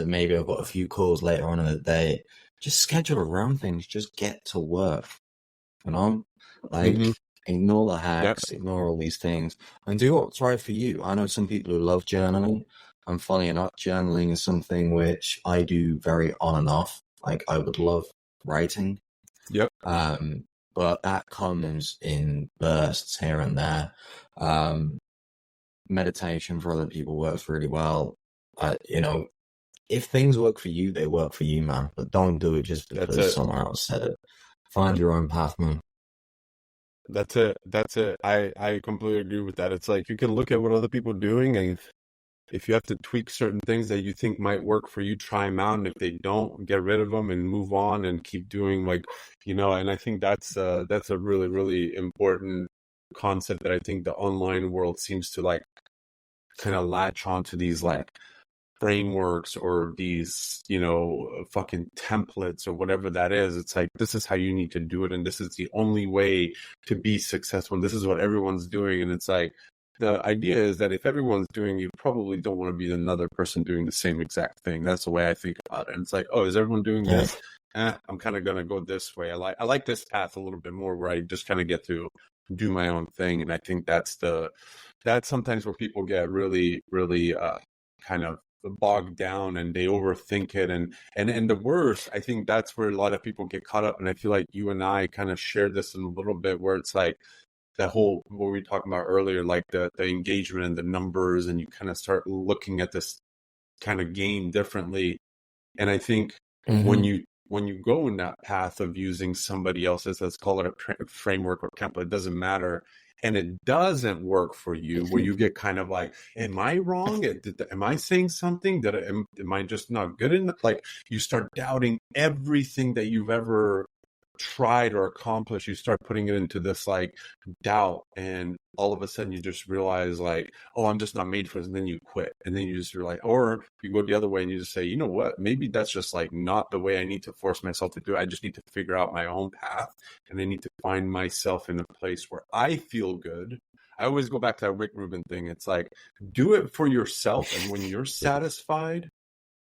maybe I've got a few calls later on in the day. Just schedule around things. Just get to work, you know? Hmm. Like, ignore the Yeah. hacks, ignore all these things, and do what's right for you. I know some people who love journaling, and funny enough, journaling is something which I do very on and off. Like, I would love writing, Yep. um, but that comes in bursts here and there. Um, Meditation for other people works really well. If things work for you, they work for you, man. But don't do it just That's because it. someone else said it. Find your own path, man. That's it. That's it. I completely agree with that. It's like you can look at what other people are doing, and if you have to tweak certain things that you think might work for you, try them out. And if they don't, get rid of them and move on and keep doing and I think that's a really, really important concept that I think the online world seems to like kind of latch onto these like frameworks or these, fucking templates or whatever that is. It's like, this is how you need to do it. And this is the only way to be successful. And this is what everyone's doing. And it's like, the idea is that if everyone's doing, you probably don't want to be another person doing the same exact thing. That's the way I think about it. And it's like, oh, is everyone doing Yeah. this? I'm kind of gonna go this way. I like this path a little bit more, where I just kind of get to do my own thing. And I think that's sometimes where people get really, really kind of bogged down, and they overthink it. And the worst, I think that's where a lot of people get caught up. And I feel like you and I kind of shared this in a little bit, where it's like that whole what we were talking about earlier, like the engagement and the numbers, and you kind of start looking at this kind of game differently. And I think when Hmm. you go in that path of using somebody else's, let's call it a framework or template, it doesn't matter, and it doesn't work for you, where you get kind of like, am I wrong? Am I saying something that am I just not good enough? Like you start doubting everything that you've ever tried or accomplished. You start putting it into this like doubt, and all of a sudden you just realize like, oh, I'm just not made for this, and then you quit. And then you're like, or you go the other way and you just say, you know what, maybe that's just like not the way I need to force myself to do it. I just need to figure out my own path, and I need to find myself in a place where I feel good. I always go back to that Rick Rubin thing. It's like, do it for yourself, and when you're satisfied,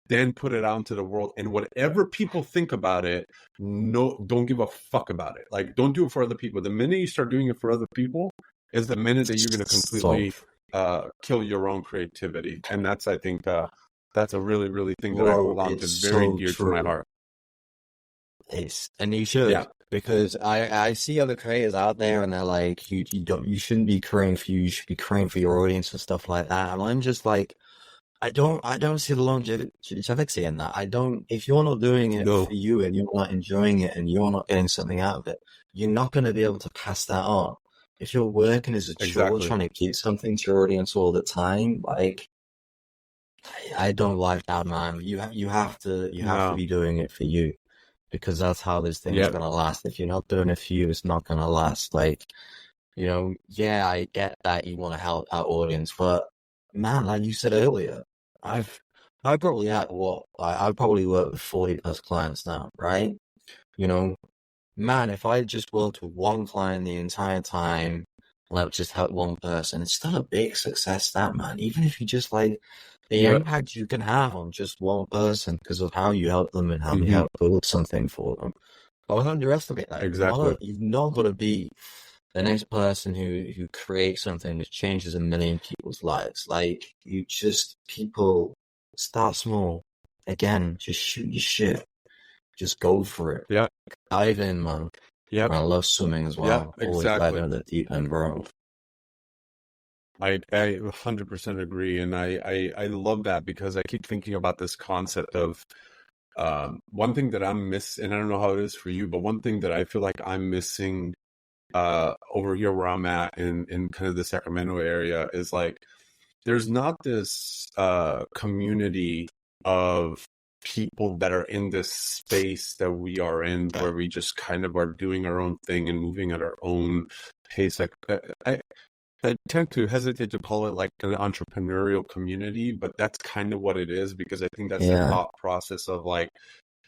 then put it out into the world. And whatever people think about it, no, don't give a fuck about it. Like, don't do it for other people. The minute you start doing it for other people is the minute that you're going to So, completely kill your own creativity. And that's, I think, that's a really, really thing that I bro, hold on to it's very so dear to my true. heart. And you Yeah. should, because I see other creators out there and they're like, you shouldn't be creating for you. You should be creating for your audience and stuff like that. And I'm just like, I don't see the longevity in that. If you're not doing it for No. you and you're not enjoying it and you're not getting something out of it, you're not going to be able to pass that on. If you're working as a chore, Exactly. trying to keep something to your audience all the time, like, I don't like that, man. You have to No. be doing it for you, because that's how this thing's Yep. gonna last. If you're not doing it for you, it's not gonna last. Like, yeah, I get that you want to help our audience, but man, like you said earlier, I've I probably had what I probably work with 40 plus clients now, right? You know, man, if I just worked with one client the entire time, like just help one person, it's still a big success, that man. Even if you just like the Yep. impact you can have on just one person because of how you help them and how you Hmm. help build something for them. Don't underestimate that. Exactly. You've not got to be the next person who creates something that changes a million people's lives. Like, people start small. Again, just shoot your shit. Just go for it. Yeah. Dive in, man. Yep. I love swimming as Yeah, well. Always diving exactly. at the deep end, bro. I 100% agree, and I love that because I keep thinking about this concept of one thing that I'm missing, and I don't know how it is for you, but one thing that I feel like I'm missing over here where I'm at in kind of the Sacramento area is like there's not this community of people that are in this space that we are in where we just kind of are doing our own thing and moving at our own pace. Like I tend to hesitate to call it like an entrepreneurial community, but that's kind of what it is because I think that's the Yeah, thought process of like,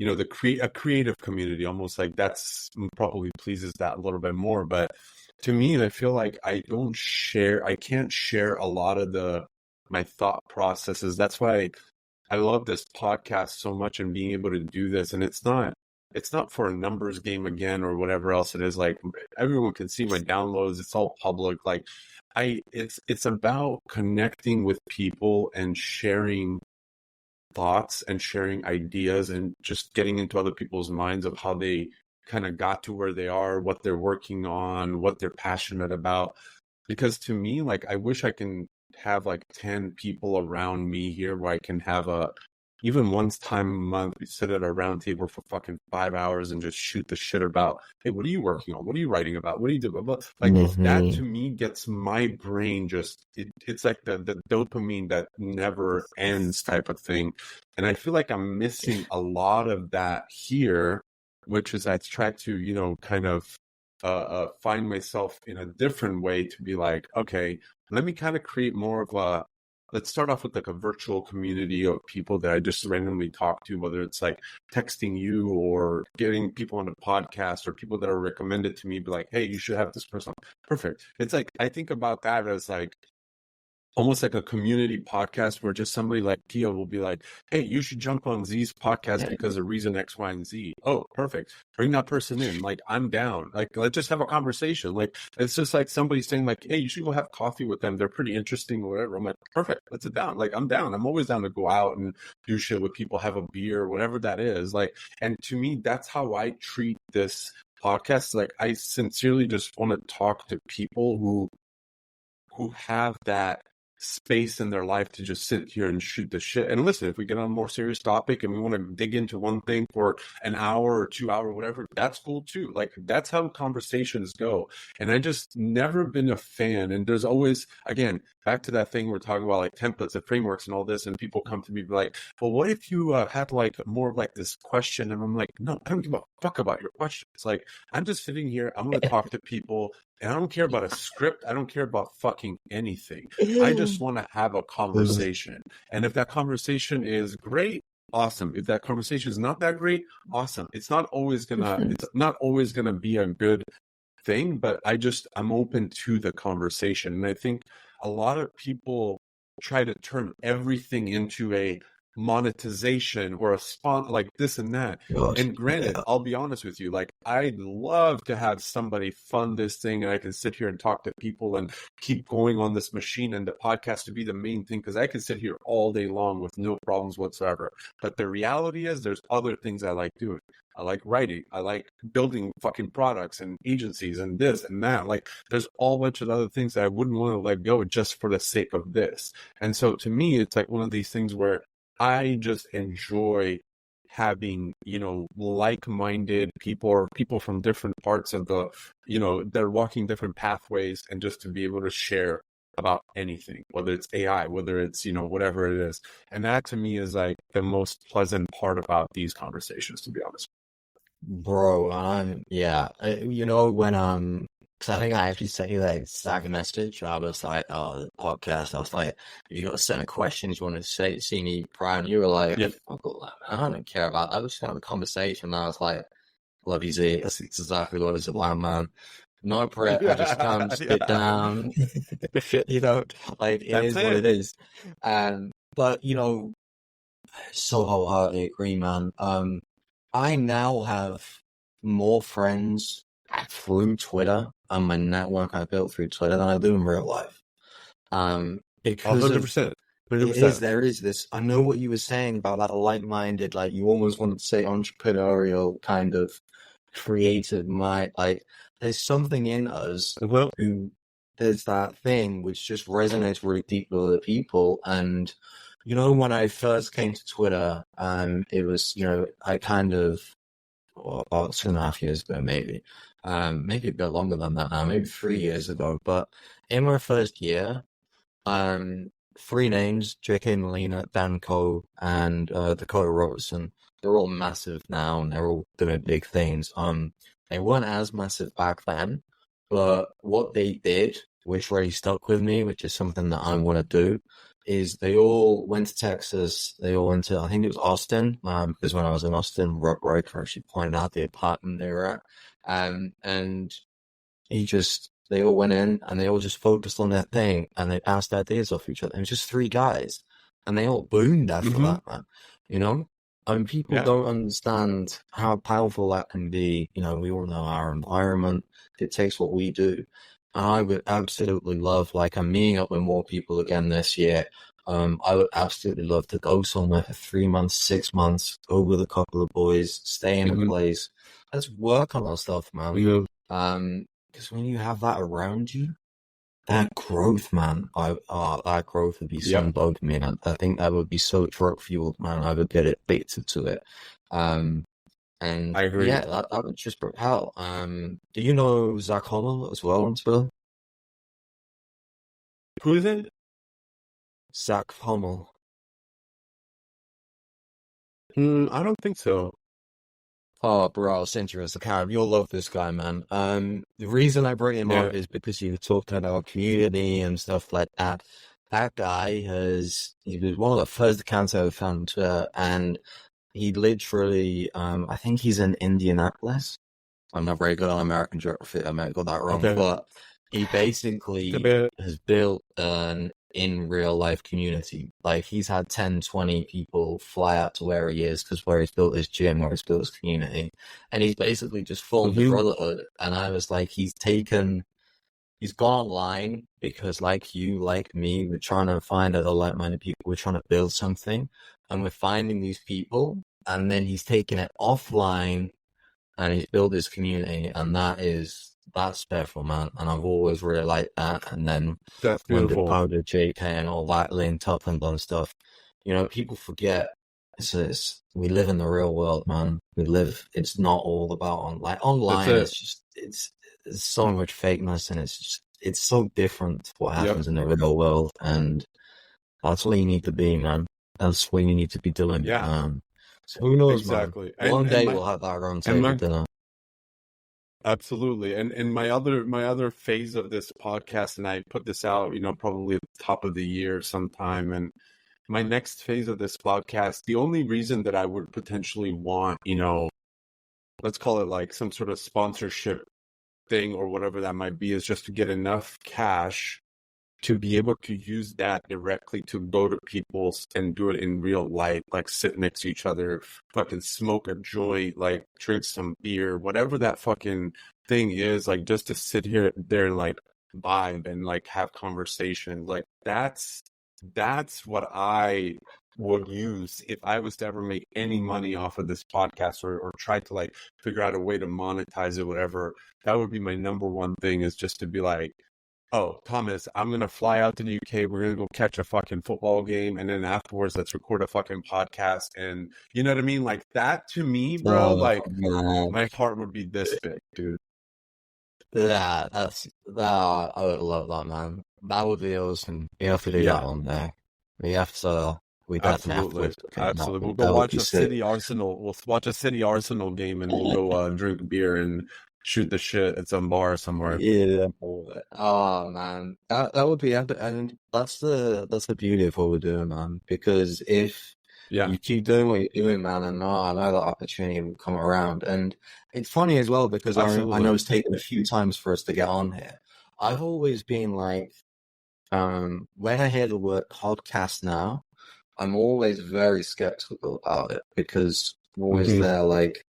a creative community, almost like that's probably pleases that a little bit more. But to me, I feel like I can't share a lot of my thought processes. That's why I love this podcast so much and being able to do this. And it's not for a numbers game again or whatever else it is. Like everyone can see my downloads. It's all public. Like it's about connecting with people and sharing thoughts and sharing ideas and just getting into other people's minds of how they kind of got to where they are, what they're working on, what they're passionate about. Because to me, like, I wish I can have like 10 people around me here where I can have even one time a month, we sit at a round table for fucking 5 hours and just shoot the shit about, hey, what are you working on? What are you writing about? What are you doing? Like that hmm to me gets my brain it's like the dopamine that never ends type of thing. And I feel like I'm missing a lot of that here, which is I try to, kind of find myself in a different way to be like, okay, let me kind of create more of let's start off with like a virtual community of people that I just randomly talk to, whether it's like texting you or getting people on a podcast or people that are recommended to me, be like, hey, you should have this person. Perfect. It's like, I think about that as like, almost like a community podcast where just somebody like Kia will be like, hey, you should jump on Z's podcast because of reason X, Y, and Z. Oh, perfect. Bring that person in. Like, I'm down. Like, let's just have a conversation. Like, it's just like somebody saying like, hey, you should go have coffee with them. They're pretty interesting or whatever. I'm like, perfect. Let's sit down. Like, I'm down. I'm always down to go out and do shit with people, have a beer, whatever that is. Like, and to me, that's how I treat this podcast. Like, I sincerely just want to talk to people who have that space in their life to just sit here and shoot the shit. And listen, if we get on a more serious topic and we want to dig into one thing for an hour or 2 hour, whatever, that's cool too. Like that's how conversations go. And I just never been a fan. And there's always, again, back to that thing we're talking about, like templates and frameworks and all this. And people come to me like, well, what if you had like more of like this question? And I'm like, no, I don't give a fuck about your question. It's like, I'm just sitting here. I'm going to talk to people. And I don't care about a script. I don't care about fucking anything. I just want to have a conversation. And if that conversation is great, awesome. If that conversation is not that great, awesome. It's not always gonna be a good thing, but I'm open to the conversation. And I think a lot of people try to turn everything into a monetization or a sponsor, like this and that. God, And granted, yeah. I'll be honest with you, like I'd love to have somebody fund this thing and I can sit here and talk to people and keep going on this machine and the podcast to be the main thing because I can sit here all day long with no problems whatsoever. But the reality is there's other things I like doing. I like writing. I like building fucking products and agencies and this and that. Like there's all bunch of other things that I wouldn't want to let go just for the sake of this. And so to me, it's like one of these things where I just enjoy having, like-minded people or people from different parts of they're walking different pathways and just to be able to share about anything, whether it's AI, whether it's, whatever it is. And that to me is like the most pleasant part about these conversations, to be honest. Bro, yeah, when, 'cause I think I actually sent you that exact message. I was like, oh, the podcast. I was like, you got certain questions you want to see me prior, and you were like, Yeah. fuck all that, man. I don't care about that. I was just having a conversation, and I was like, love you, Z. That's exactly what it's about, man. No prep. I just come, sit down, you know, like, it That's is what it it. is. But, so wholeheartedly agree, man. I now have more friends through Twitter and my network I built through Twitter than I do in real life. Because of 100%. there is this, I know what you were saying about that like-minded, like you almost wanted to say entrepreneurial kind of creative mind. Like, there's something in us Well, who there's that thing which just resonates really deep with other people. And when I first came to Twitter, it was I kind of about 2.5 years ago, maybe a bit longer than that now, maybe 3 years ago. But in my first year, um, three names: J.K. Molina, Dan Cole, and Dakota Robertson. They're all massive now, and they're all doing big things. They weren't as massive back then, but what they did, which really stuck with me, which is something that I want to do, is they all went to Texas. They all went to, I think it was Austin, because when I was in Austin, Rob Riker actually pointed out the apartment they were at, and they all went in and they all just focused on their thing and they bounced ideas off each other. It was just three guys and they all boomed after that, man. I mean, people yeah. don't understand how powerful that can be. We all know our environment. It takes what we do. And I would absolutely love, like, I'm meeting up with more people again this year. I would absolutely love to go somewhere for 3 months, 6 months, go with a couple of boys, stay in a place. Let's work on our stuff, man. Because when you have that around you, that growth, man, that growth would be so dope to me. And I think that would be so drug fueled, man. I would get addicted to it. And I agree. yeah, that would just propel. Do you know Zach Hommel as well on Twitter? Who is it? Zach Hommel. I don't think so. Oh, bro, it's interesting. Karen, you'll love this guy, man. The reason I bring him up is because he was talking about community and stuff like that. That guy he was one of the first accounts I ever found on Twitter, and he literally, I think he's in Indianapolis. I'm not very good on American geography. I might have got that wrong, but he basically has built an in real life community. Like, he's had 10, 20 people fly out to where he is, because where he's built his gym, where he's built his community, and he's basically just formed a brotherhood. And I was like, he's gone online because, like you, like me, we're trying to find other like-minded people. We're trying to build something, and we're finding these people, and then he's taken it offline and he's built his community, and that's special, man. And I've always really liked that. And then That's when the beautiful. powder JK and all that linked up and done stuff, people forget we live in the real world, man. It's not all about online. Online, it's so much fakeness, and it's so different to what happens in the real world. And that's where you need to be, man. That's what you need to be doing. So who knows, exactly. man? One day we'll have our own table dinner. Absolutely. And my other phase of this podcast, and I put this out, probably at the top of the year sometime. And my next phase of this podcast, the only reason that I would potentially want, let's call it like some sort of sponsorship thing or whatever that might be, is just to get enough cash to be able to use that directly to go to people and do it in real life, like sit next to each other, fucking smoke a joint, like drink some beer, whatever that fucking thing is, like just to sit there and like vibe and like have conversation. Like that's what I would use if I was to ever make any money off of this podcast or try to like figure out a way to monetize it, whatever. That would be my number one thing, is just to be like, oh, Thomas, I'm going to fly out to the UK. We're going to go catch a fucking football game. And then afterwards, let's record a fucking podcast. And you know what I mean? Like that to me, bro, my heart would be this big, dude. Yeah, I would love that, man. That would be awesome. We have to do that one day. We definitely have to. Absolutely. We'll go watch a City Arsenal. We'll watch a City Arsenal game and we'll go drink beer and shoot the shit at some bar somewhere. Yeah. Oh man, that would be epic, and that's the beauty of what we're doing, man. Because if you keep doing what you're doing, man, and I know that opportunity will come around. And it's funny as well, because I know it's taken a few times for us to get on here. I've always been like, when I hear the word podcast now, I'm always very skeptical about it, because I'm always there like,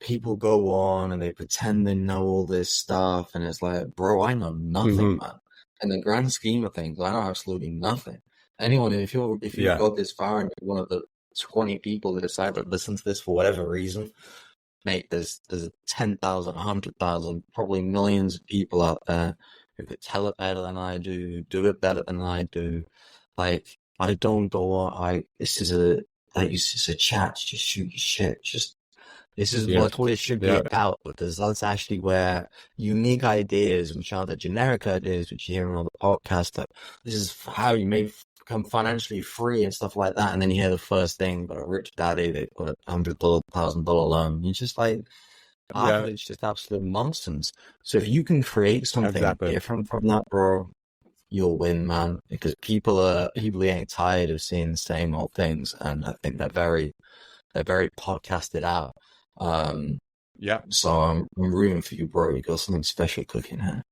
people go on and they pretend they know all this stuff, and it's like, bro, I know nothing, man. In the grand scheme of things, I know absolutely nothing. Anyone, if you've got this far and you're one of the 20 people that decide to listen to this for whatever reason, mate, there's 10,000, 100,000, probably millions of people out there who could tell it better than I do, do it better than I do. Like, I don't go on, this is this is a chat, just shoot your shit. This is Yeah. what it should be Yeah. about, but that's actually where unique ideas, which are the generic ideas, which you hear on the podcast, that this is how you may become financially free and stuff like that. And then you hear the first thing, but a rich daddy, they've got a $100,000 loan. You're just like, half of Yeah. it's just absolute nonsense. So if you can create something Exactly. different from that, bro, you'll win, man. Because people getting tired of seeing the same old things, and I think they're very podcasted out. Yeah. So I'm rooting for you, bro. You got something special cooking here.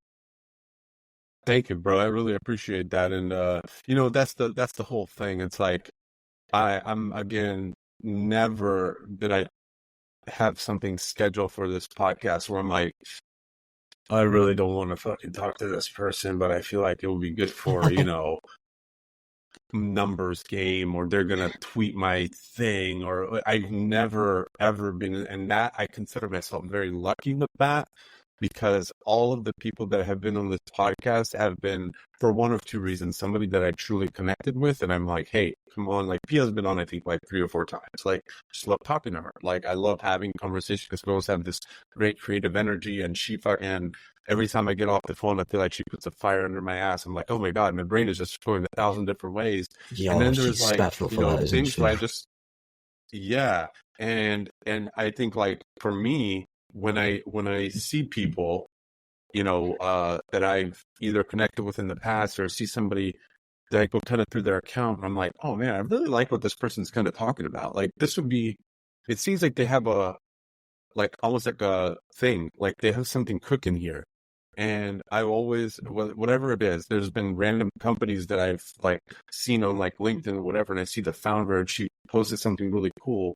Thank you, bro. I really appreciate that. And that's the whole thing. It's like I'm again, never did I have something scheduled for this podcast where I'm like, I really don't want to fucking talk to this person, but I feel like it would be good for, numbers game, or they're gonna tweet my thing, or I've never ever been, and that I consider myself very lucky with that, because all of the people that have been on this podcast have been for one of two reasons: somebody that I truly connected with, and I'm like, hey, come on, like Pia's been on I think like 3 or 4 times, like just love talking to her, like I love having conversation because we always have this great creative energy, and she fucking every time I get off the phone, I feel like she puts a fire under my ass. I'm like, oh my God, my brain is just going 1,000 different ways. Yo, And then she's there's like, special for that, isn't things she? where I just, yeah. And I think like for me, when I see people, that I've either connected with in the past, or see somebody that I go kind of through their account, I'm like, oh man, I really like what this person's kind of talking about. Like it seems like they have like almost like a thing, like they have something cooking here. And I always, whatever it is, there's been random companies that I've like seen on like LinkedIn or whatever, and I see the founder and she posted something really cool.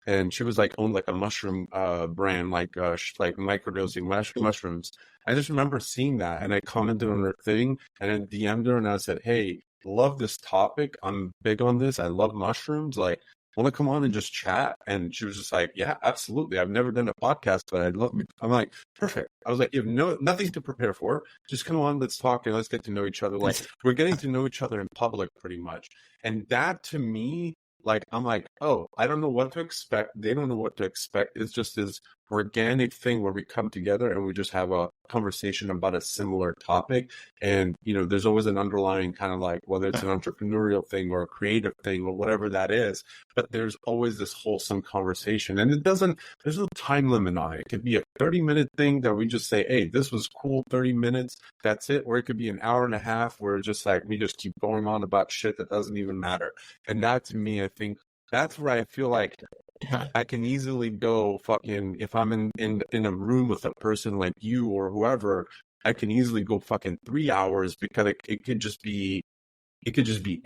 And she was like owned like a mushroom brand, like like microdosing mushrooms. I just remember seeing that, and I commented on her thing, and then DM'd her, and I said, "Hey, love this topic. I'm big on this. I love mushrooms. Like, want to come on and just chat?" And she was just like, "Yeah, absolutely. I've never done a podcast, but I'd love." I'm like, "Perfect." I was like, "You have nothing to prepare for. Just come on, let's talk, and let's get to know each other. Like, we're getting to know each other in public, pretty much." And that to me, like, I'm like, oh, I don't know what to expect. They don't know what to expect. It's just this organic thing where we come together and we just have a conversation about a similar topic. And, there's always an underlying kind of like, whether it's an entrepreneurial thing or a creative thing or whatever that is, but there's always this wholesome conversation. And there's no time limit on it. It could be a 30-minute thing that we just say, hey, this was cool, 30 minutes, that's it. Or it could be an hour and a half where it's just like, we just keep going on about shit that doesn't even matter. And that to me, I think that's where I feel like I can easily go fucking, if I'm in a room with a person like you or whoever, I can easily go fucking 3 hours, because it could just be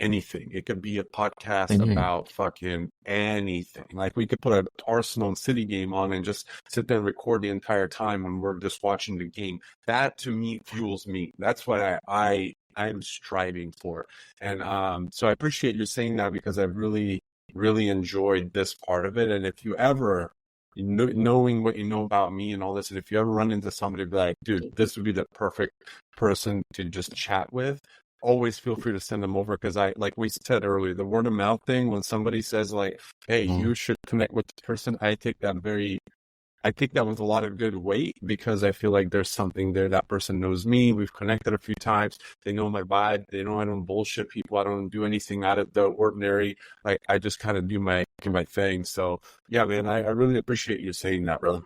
anything. It could be a podcast about fucking anything. Like we could put an Arsenal and City game on and just sit there and record the entire time when we're just watching the game. That to me fuels me. That's what I'm striving for. And so I appreciate you saying that, because I've really, really enjoyed this part of it. And if you ever, knowing what you know about me and all this, and if you ever run into somebody be like, dude, this would be the perfect person to just chat with, always feel free to send them over, because like we said earlier, the word of mouth thing, when somebody says like, hey, you should connect with this person, I take that with a lot of good weight, because I feel like there's something there. That person knows me. We've connected a few times. They know my vibe. They know I don't bullshit people. I don't do anything out of the ordinary. Like, I just kind of do my thing. So yeah, man, I really appreciate you saying that, brother.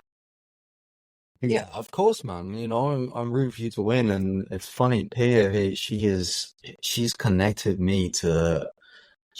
Yeah, of course, man. I'm rooting for you to win, and it's funny. Pia, she's connected me to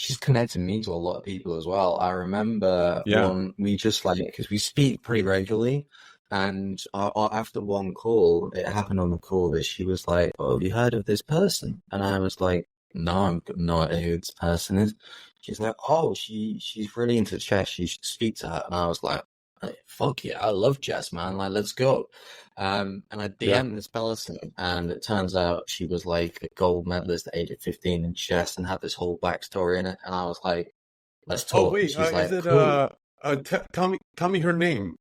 a lot of people as well. I remember when we just because we speak pretty regularly, and after one call, it happened on the call that she was like, "Oh, have you heard of this person?" And I was like, "No, I've got no idea who this person is." She's like, "Oh, she's really into chess. You should speak to her." And I was like, "Hey, fuck yeah, I love chess, man. Like, let's go." And I DM'd this person, and it turns out she was like a gold medalist at age of 15 in chess and had this whole backstory in it. And I was like, let's talk. Oh wait, And she's like, is it cool. tell me her name.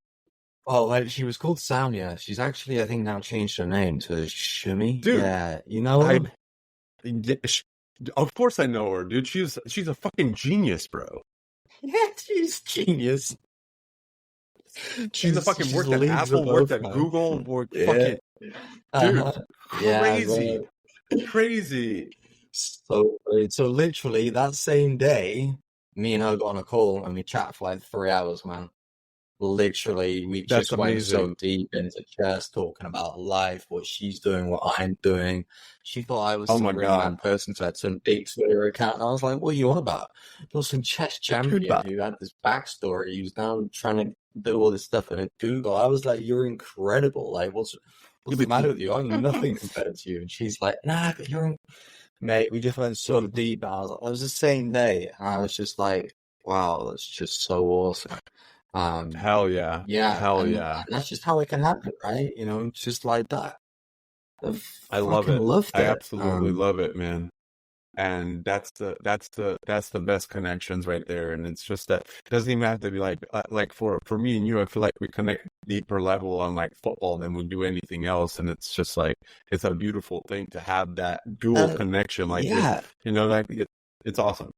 Oh, well, she was called Samya. She's actually, I think, now changed her name to Shumi. Dude. Yeah, you know I, her? yeah, of course I know her, dude. She's a fucking genius, bro. Yeah, she's genius. She's a fucking She's worked at leagues Apple, worked above, at man. Google, worked Yeah. fucking dude, Uh-huh. Yeah, crazy, bro. crazy. So literally that same day, me and her got on a call and we chat for like 3 hours, man. Literally, we That's just went amazing. so deep into just talking about life, what she's doing, what I'm doing. She thought I was Oh my some really God, mad person to had some deep Twitter account. And I was like, what are you on about? You're some chess dude. champion who had this backstory. He was now trying to do all this stuff in Google. I was like, you're incredible. Like, what's the matter with you? I'm nothing compared to you. And she's like, nah, but you're, mate, we just went so deep. I was like, it was the same day. And I was just like, wow, that's just so awesome. Um, Hell yeah, yeah, hell and yeah. that's just how it can happen, right? You know, it's just like that. I I love fucking it. loved I it. absolutely love it, man. And that's the best connections right there. And it's just that it doesn't even have to be like for me and you, I feel like we connect deeper level on like football than we do anything else. And it's just like it's a beautiful thing to have that dual And connection like this. yeah, Like it's awesome.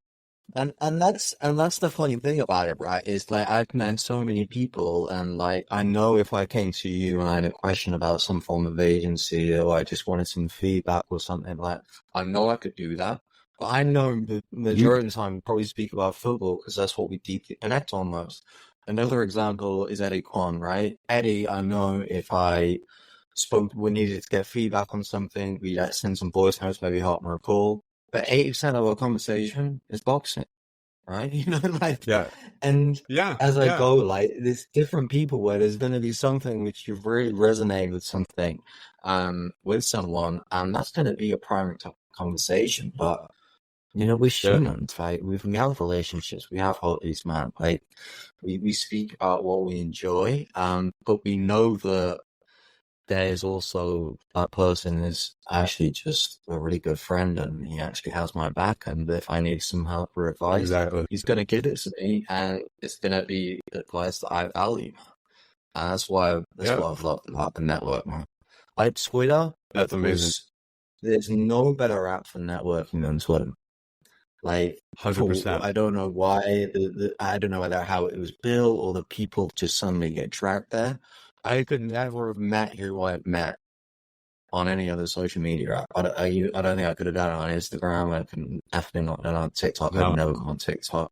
and that's the funny thing about it, right? Is like I've met so many people, and like I know if I came to you and I had a question about some form of agency, or I just wanted some feedback or something like, I know I could do that. But I know the Mhm. majority of the time we probably speak about football because that's what we deeply connect on most. Another example is Eddie Kwan, right? Eddie, I know if I we needed to get feedback on something, we send some voice notes, maybe hop on a call. But 80% of our conversation is boxing, right? You know, like, Yeah. and Yeah. as I Yeah. go, like, there's different people where there's going to be something which you really resonate with something, with someone, and that's going to be a primary topic of conversation. But, you know, we're Yeah. humans, right? We have relationships, we have hobbies, man. Like, we speak about what we enjoy, but we know that there is also that person is actually just a really good friend and he actually has my back. And if I need some help or advice, Exactly. he's going to give it to me and it's going to be advice that I value. And that's Yeah. what I've loved about the network, man. Like Twitter That's amazing. was, there's no better app for networking than Twitter. Like, for 100%. I don't know why I don't know whether how it was built or the people just suddenly get dragged there. I could never have met who I've met on any other social media app. I don't think I could have done it on Instagram. I can definitely not done it on TikTok. I'd No. never go on TikTok.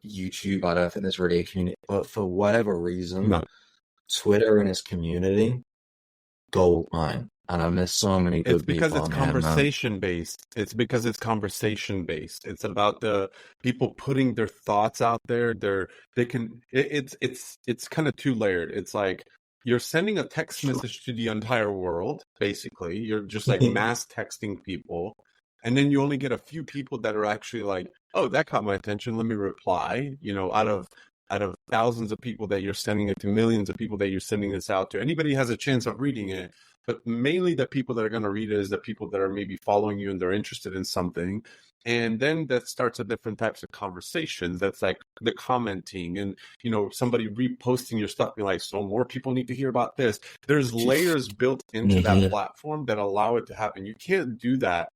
YouTube, I don't think there's really a community. But for whatever reason, No. Twitter and its community, gold mine. And I've met so many It's good because people it's on there, man. conversation based. It's because it's conversation based. It's about the people putting their thoughts out there. They can. It's kind of two layered. It's like you're sending a text Sure. message to the entire world. Basically, you're just like mass texting people, and then you only get a few people that are actually like, "Oh, that caught my attention. Let me reply." Out of thousands of people that you're sending it to, millions of people that you're sending this out to, anybody has a chance of reading it, but mainly the people that are going to read it is the people that are maybe following you and they're interested in something. And then that starts a different types of conversations. That's like the commenting and, somebody reposting your stuff, being like, so more people need to hear about this. There's layers built into that Mhm. platform that allow it to happen. You can't do that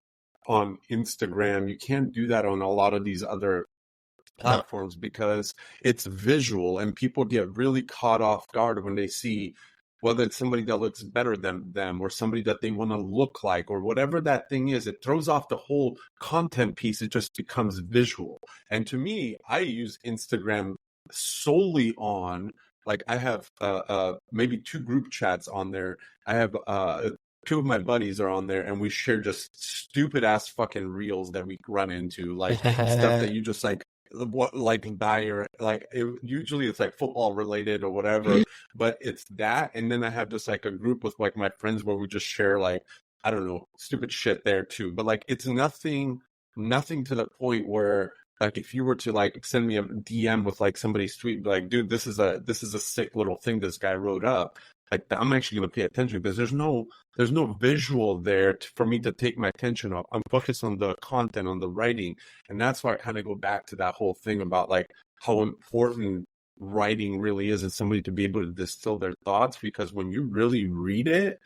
on Instagram. You can't do that on a lot of these other No. platforms because it's visual and people get really caught off guard when they see whether it's somebody that looks better than them or somebody that they want to look like or whatever that thing is. It throws off the whole content piece. It just becomes visual. And to me, I use Instagram solely on, like, I have maybe two group chats on there. I have two of my buddies are on there and we share just stupid ass fucking reels that we run into, like stuff that you just like what like buy your like usually it's like football related or whatever, but it's that. And then I have just like a group with like my friends where we just share like, I don't know, stupid shit there too, but like it's nothing to the point where like if you were to like send me a DM with like somebody's tweet like, dude, this is a sick little thing this guy wrote up, like I'm actually going to pay attention because there's no visual there for me to take my attention off. I'm focused on the content, on the writing. And that's why I kind of go back to that whole thing about like how important writing really is, and somebody to be able to distill their thoughts, because when you really read it,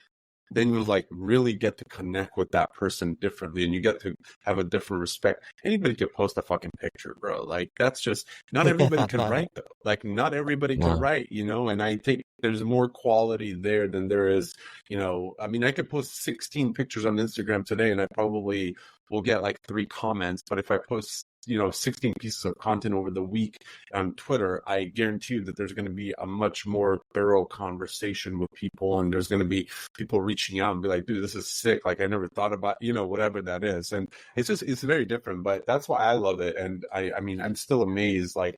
then you like really get to connect with that person differently, and you get to have a different respect. Anybody could post a fucking picture, bro. Like that's just, not everybody can write though. Like not everybody can No. write, and I think there's more quality there than there is, I mean, I could post 16 pictures on Instagram today and I probably will get like 3 comments, but if I post 16 pieces of content over the week on Twitter, I guarantee you that there's going to be a much more thorough conversation with people, and there's going to be people reaching out and be like, dude, this is sick. Like I never thought about, whatever that is. And it's very different, but that's why I love it. And I mean, I'm still amazed. Like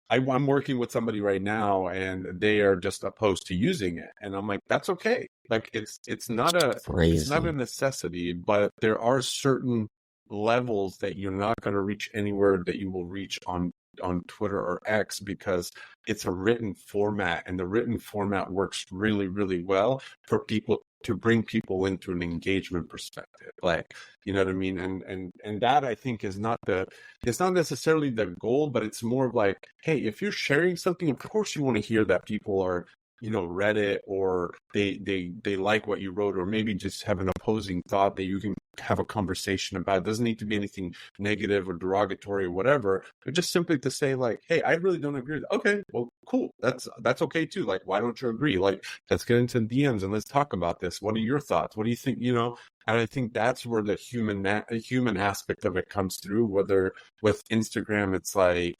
I'm working with somebody right now and they are just opposed to using it. And I'm like, that's okay. Like it's not a necessity, but there are certain levels that you're not going to reach anywhere that you will reach on Twitter or X, because it's a written format, and the written format works really, really well for people to bring people into an engagement perspective. Like, you know what I mean? And that I think is it's not necessarily the goal, but it's more of like, hey, if you're sharing something, of course you want to hear that people are read it, or they like what you wrote, or maybe just have an opposing thought that you can have a conversation about. It doesn't need to be anything negative or derogatory or whatever, but just simply to say like, hey, I really don't agree with that. Okay, well, cool. That's okay too. Like, why don't you agree? Like, let's get into DMs and let's talk about this. What are your thoughts? What do you think? And I think that's where the human aspect of it comes through. Whether with Instagram, it's like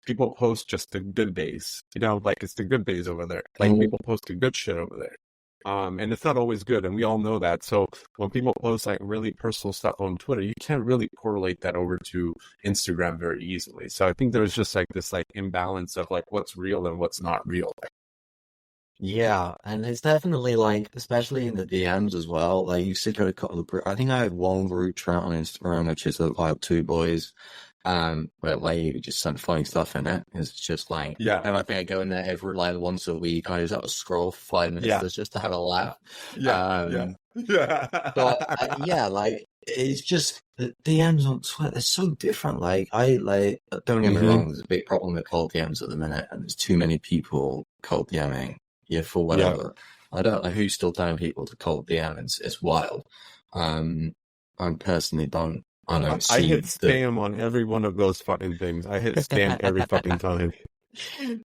people post just the good days, like it's the good days over there. Like people post the good shit over there. And it's not always good, and we all know that. So when people post like really personal stuff on Twitter, you can't really correlate that over to Instagram very easily. So I think there's just like this like imbalance of like what's real and what's not real. Yeah, and it's definitely like, especially in the DMs as well. Like you sit at a couple of I think I have one group chat on Instagram, which is like 2 boys, where like you just send funny stuff in it. It's just like, Yeah. and I think I go in there every like once a week. I just have a scroll for 5 minutes just to have a laugh. Yeah. But yeah, like it's just the DMs on Twitter. They're so different. Like don't get me wrong. There's a big problem with cold DMs at the minute, and there's too many people cold DMing. Yeah, for whatever. I don't know who's still telling people to cold DM. It's wild. I personally don't. I don't see. I hit spam on every one of those fucking things. I hit spam every fucking time.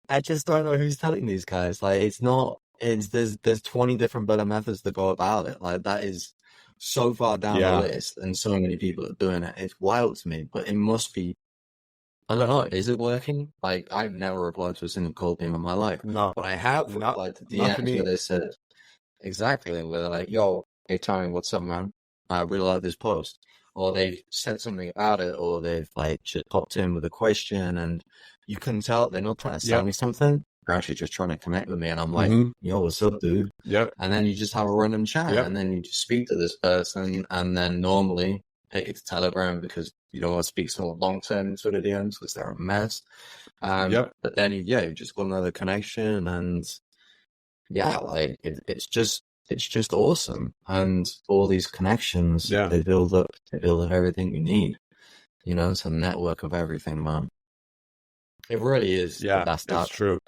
I just don't know who's telling these guys. Like, it's not. There's 20 different better methods to go about it. Like that is so far down the list, and so many people are doing it. It's wild to me, but it must be. I don't know. Is it working? Like, I've never replied to a single cold DM in my life. No, but I have replied to DMs where they said exactly, where they're like, "Yo, hey, Tommy, what's up, man? I really like this post," or they've said something about it, or they've like just popped in with a question, and you can tell they're not trying to sell me something. They're actually just trying to connect with me, and I'm like, "Yo, what's up, dude?" Yep. And then you just have a random chat, and then you just speak to this person, and then normally take it to Telegram because you don't want to speak so long-term sort of DMs because they're a mess. But then, you just got another connection, and like it's just awesome. And all these connections, they build up everything you need. It's a network of everything, man. It really is. Yeah, that's true.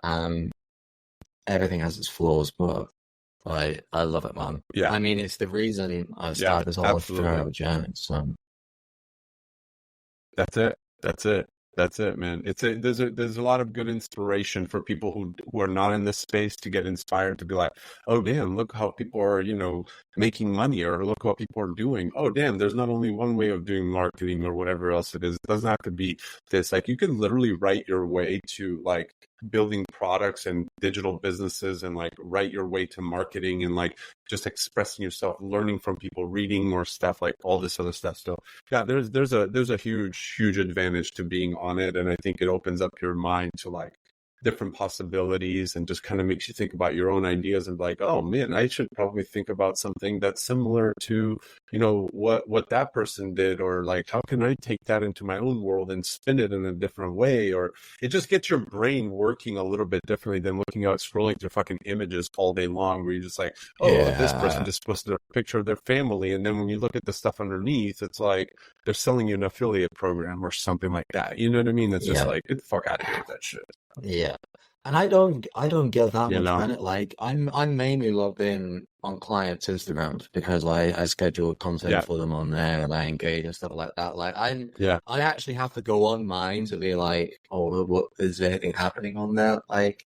Everything has its flaws, but I love it, man. Yeah. I mean, it's the reason I started this whole entrepreneurial journey. So That's it, man. There's a lot of good inspiration for people who are not in this space to get inspired to be like, oh damn, look how people are, making money, or look what people are doing. Oh damn, there's not only one way of doing marketing or whatever else it is. It doesn't have to be this. Like you can literally write your way to like building products and digital businesses, and like write your way to marketing, and like just expressing yourself, learning from people, reading more stuff, like all this other stuff. So yeah, there's a huge advantage to being on it, and I think it opens up your mind to like different possibilities, and just kind of makes you think about your own ideas and like, oh man, I should probably think about something that's similar to, what that person did, or like, how can I take that into my own world and spin it in a different way? Or it just gets your brain working a little bit differently than looking out, scrolling through fucking images all day long, where you're just like, oh, this person just posted a picture of their family. And then when you look at the stuff underneath, it's like they're selling you an affiliate program or something like that. You know what I mean? That's just like, get the fuck out of here with that shit. Yeah. And I don't get that you much know? credit. Like I'm mainly logged in on clients' Instagrams because I schedule content Yeah, for them on there and I engage and stuff like that. Like yeah, I actually have to go on mine to be like, oh, what is there anything happening on there? Like,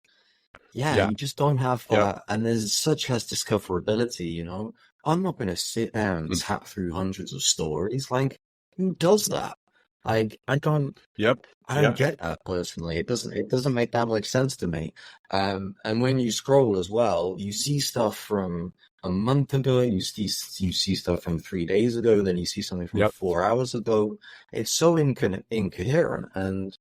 yeah, yeah, you just don't have yep, that, and there's such less discoverability, you know. I'm not gonna sit there and mm, tap through hundreds of stories. Like, who does that? Like, I don't. yep, I don't yep, get that personally. It doesn't make that much sense to me. And when you scroll as well, you see stuff from a month ago, you see stuff from 3 days ago, then you see something from yep, 4 hours ago. It's so incoherent, and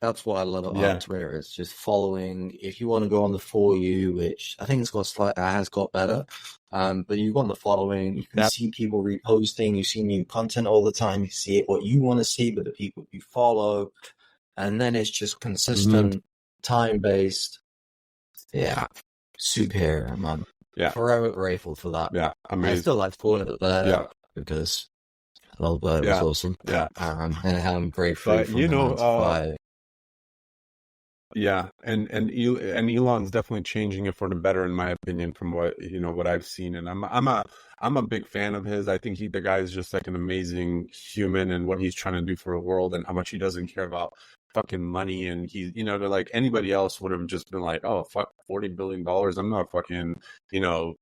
that's what I love about yeah, Twitter. It's just following. If you want to go on the For You, which I think has got better, but you go on the following, you can yep, see people reposting. You see new content all the time. You see what you want to see, but the people you follow, and then it's just hmm, consistent, time based. Yeah, superior, man. yeah, Forever grateful for that. yeah, I amazing. still like to call it there Yeah, because I love it was yeah, awesome. yeah. And I'm grateful But from you the know, 9 to 5. yeah, and Elon's definitely changing it for the better, in my opinion, from what I've seen, and I'm a big fan of his. I think the guy is just like an amazing human, and what he's trying to do for the world, and how much he doesn't care about fucking money, and they're like anybody else would have just been like, oh fuck, $40 billion, I'm not fucking, you know,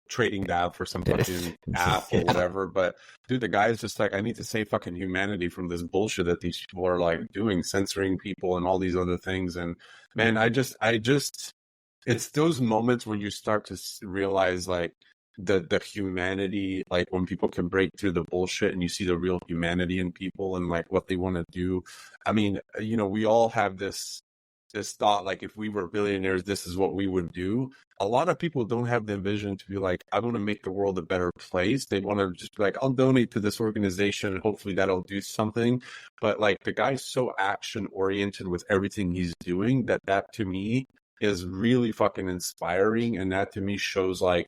trading that for some fucking app or Yeah. whatever. But dude, the guy is just like, I need to save fucking humanity from this bullshit that these people are like doing, censoring people and all these other things. And man, I just, it's those moments where you start to realize like the humanity, like when people can break through the bullshit and you see the real humanity in people and like what they want to do. I mean, we all have this thought, like if we were billionaires, this is what we would do. A lot of people don't have the vision to be like, I want to make the world a better place. They want to just be like, I'll donate to this organization and hopefully that'll do something. But like the guy's so action oriented with everything he's doing that to me is really fucking inspiring. And that to me shows like,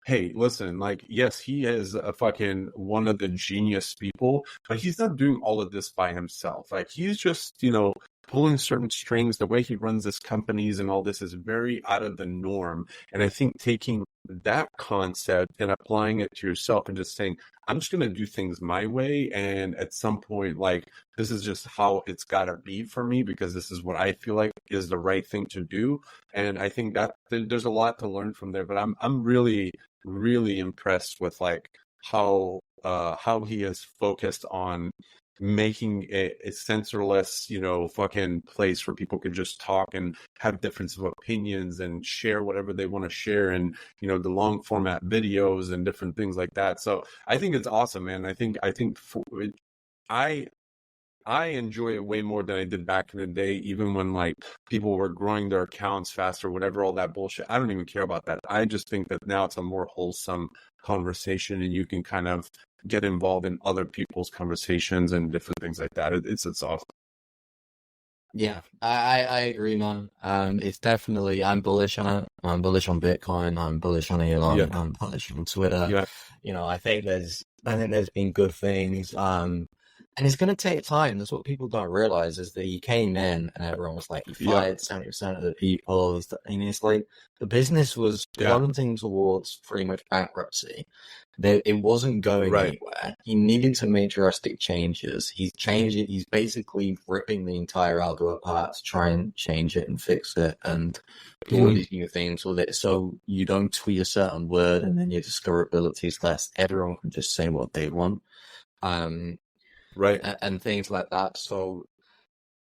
hey, listen, like, yes, he is a fucking one of the genius people, but he's not doing all of this by himself. Like, he's just, pulling certain strings. The way he runs his companies and all this is very out of the norm. And I think taking that concept and applying it to yourself and just saying, I'm just going to do things my way. And at some point, like, this is just how it's got to be for me because this is what I feel like is the right thing to do. And I think that there's a lot to learn from there. But I'm really, really impressed with like how he has focused on making a censorless, fucking place where people can just talk and have difference of opinions and share whatever they want to share, and the long format videos and different things like that. So I think it's awesome, man. I think I I enjoy it way more than I did back in the day, even when like people were growing their accounts faster, whatever, all that bullshit. I don't even care about that. I just think that now it's a more wholesome conversation and you can kind of get involved in other people's conversations and different things like that. It's awesome. Yeah, I agree, man. It's definitely, I'm bullish on it. I'm bullish on Bitcoin. I'm bullish on Yeah. Elon. I'm bullish on Twitter. Yeah. I think there's been good things. And it's going to take time. That's what people don't realize is that he came in and everyone was like, he Yeah. fired 70% of the people. And it's like the business was Yeah. plummeting towards pretty much bankruptcy. It wasn't going Right. anywhere. He needed to make drastic changes. He's changed it. He's basically ripping the entire algo apart to try and change it and fix it and do all Mhm. these new things with it. So you don't tweet a certain word and then your discoverability is less. Everyone can just say what they want. Um, Right. and things like that. So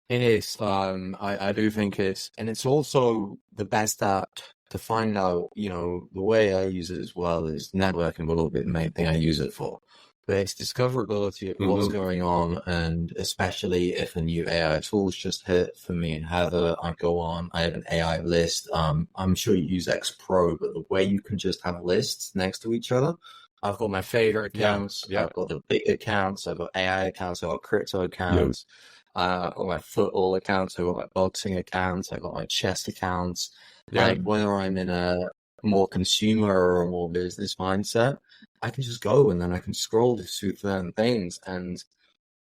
it is. I do think and it's also the best app to find out. The way I use it as well is networking will be the main thing I use it for. But it's discoverability of what's Hmm. going on, and especially if a new AI tool's just hit for me and Heather, I go on. I have an AI list. I'm sure you use X Pro, but the way you can just have lists next to each other. I've got my favorite Yeah. accounts. Yeah. I've got the big accounts. I've got AI accounts. I've got crypto Yeah. accounts. I've got my football accounts, I've got my boxing accounts, I've got my chess accounts. Yeah. Like whether I'm in a more consumer or a more business mindset, I can just go and then I can scroll to suit certain things. And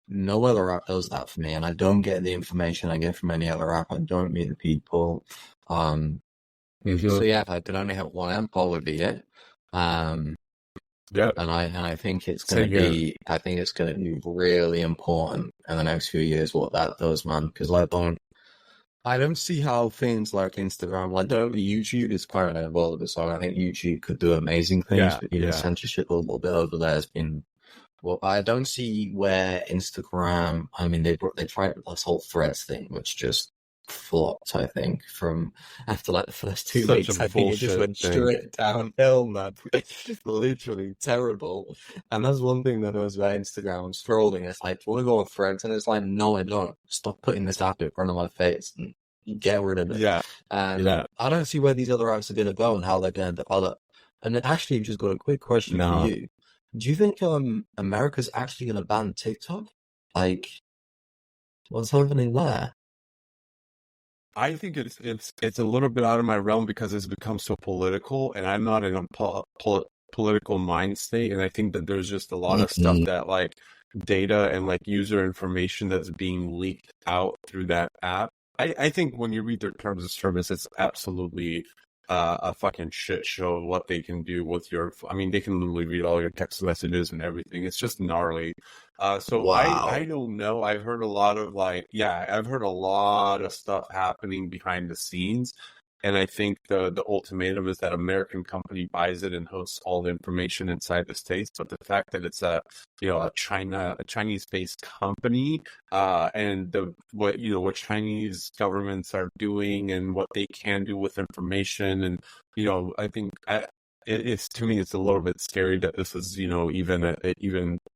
no other app does that for me, and I don't get the information I get from any other app. I don't meet the people. Um, so yeah, if I could only have one app, that would be it. Um, Yeah, and I think it's same here. I think it's gonna be really important in the next few years what that does, man. Because I don't see how things like Instagram, like YouTube is quite involved. So I think YouTube could do amazing things, Yeah, but yeah, censorship a little bit over there has been. Well, I don't see where Instagram. I mean, they tried this whole Threads thing, which just flopped. I think from after like the first two such a weeks, I think it just bullshit went thing. straight downhill, man. Literally terrible. And that's one thing that I was about Instagram. I'm scrolling, it's like, do you want to go on Threads? And it's like, no, I don't. Stop putting this app in front of my face and get rid of it. Yeah, And yeah. I don't see where these other apps are going to go and how they're going to develop. And then actually, just got a quick question for No, you. Do you think America's actually going to ban TikTok? Like, what's happening there? I think it's a little bit out of my realm because it's become so political, and I'm not in a political mind state. And I think that there's just a lot of stuff Mhm. that like data and like user information that's being leaked out through that app. I think when you read their terms of service, it's absolutely a fucking shit show of what they can do with your. I mean, they can literally read all your text messages and everything. It's just gnarly. So I Wow. don't know. I've heard a lot of like, yeah, I've heard a lot of stuff happening behind the scenes. And I think the ultimatum is that American company buys it and hosts all the information inside the States. But the fact that it's a Chinese based company, and what Chinese governments are doing and what they can do with information. And, I think it's, to me, it's a little bit scary that this is, even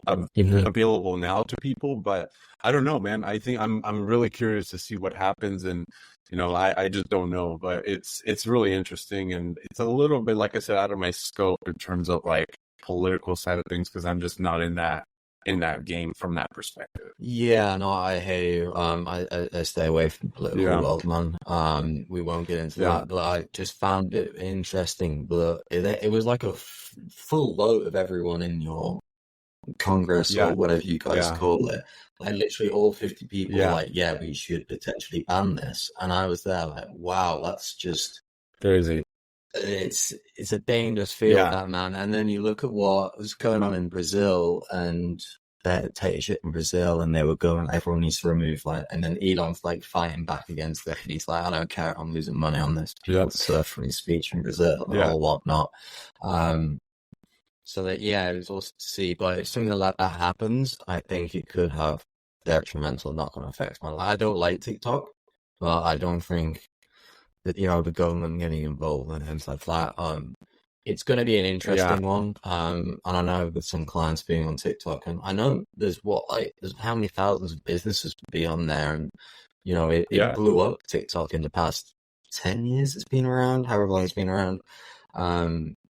Mhm. available now to people. But I don't know, man. I think I'm really curious to see what happens. And, I just don't know, but it's really interesting. And it's a little bit, like I said, out of my scope in terms of like political side of things, because I'm just not in that game from that perspective. Yeah, no, I hear you. I stay away from the political Yeah. world, man. We won't get into Yeah. that, but I just found it interesting. But it was like a full vote of everyone in your Congress or Yeah. whatever you guys Yeah. call it. Like literally all 50 people were Yeah. like, yeah, we should potentially ban this. And I was there like, wow, that's just Crazy. it's a dangerous field, Yeah. that, man. And then you look at what was going on in Brazil, and they take shit in Brazil, and they were going, everyone needs to remove, like, and then Elon's like fighting back against it. He's like, I don't care, I'm losing money on this. Yeah. People surf free speech in Brazil Yeah. or whatnot. Um, so that, yeah, it was awesome to see. But if something like that happens, I think it could have detrimental knock-on effects. Man, I don't like TikTok, but I don't think that, the government getting involved and things like that. It's going to be an Yeah. interesting one. And I know with some clients being on TikTok, and I know there's how many thousands of businesses to be on there, and it Yeah. blew up TikTok in the past 10 years. It's been around, however long it's been around.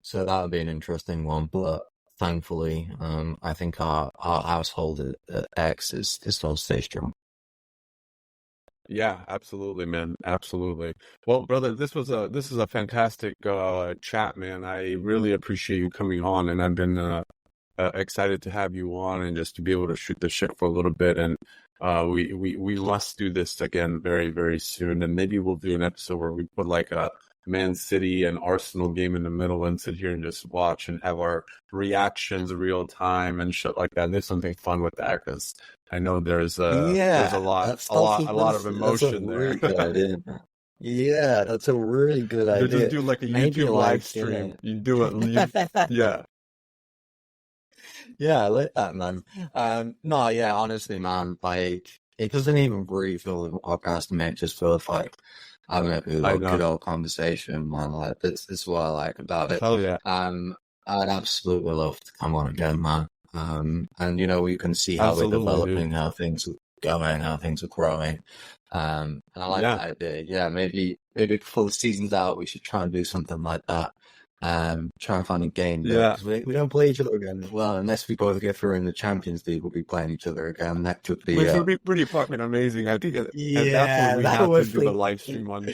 So that would be an interesting one, but thankfully, I think our household at X is still stay strong. Yeah, absolutely, man. Absolutely. Well, brother, this is a fantastic chat, man. I really appreciate you coming on, and I've been excited to have you on and just to be able to shoot the shit for a little bit. And we must do this again very, very soon. And maybe we'll do an episode where we put like a Man City and Arsenal game in the middle and sit here and just watch and have our reactions real time and shit like that. There's something fun with that because I know there's a Yeah, lot that's that's a, a lot of that's a emotion there. really good idea. Yeah, that's a really good You just idea. do like a Maybe YouTube live like, stream. You do it. Yeah. yeah, I like that, man. No, yeah, honestly, man, like it doesn't even really feel like a podcast to me. It just feels like having a I good know. old conversation, man. Like this is what I like about it. Hell yeah. I'd absolutely love to come on again, man. And we can see how we're Absolutely, dude. developing, how things are going, how things are growing. And I like Yeah. that idea. Yeah, maybe before the season's out, we should try and do something like that. Try and find a game Yeah. because we don't play each other again as well, unless we both get through in the Champions League. We'll be playing each other again. That could be, Which would be pretty fucking amazing. I think and that's when yeah, we that have to would do the be, live stream on.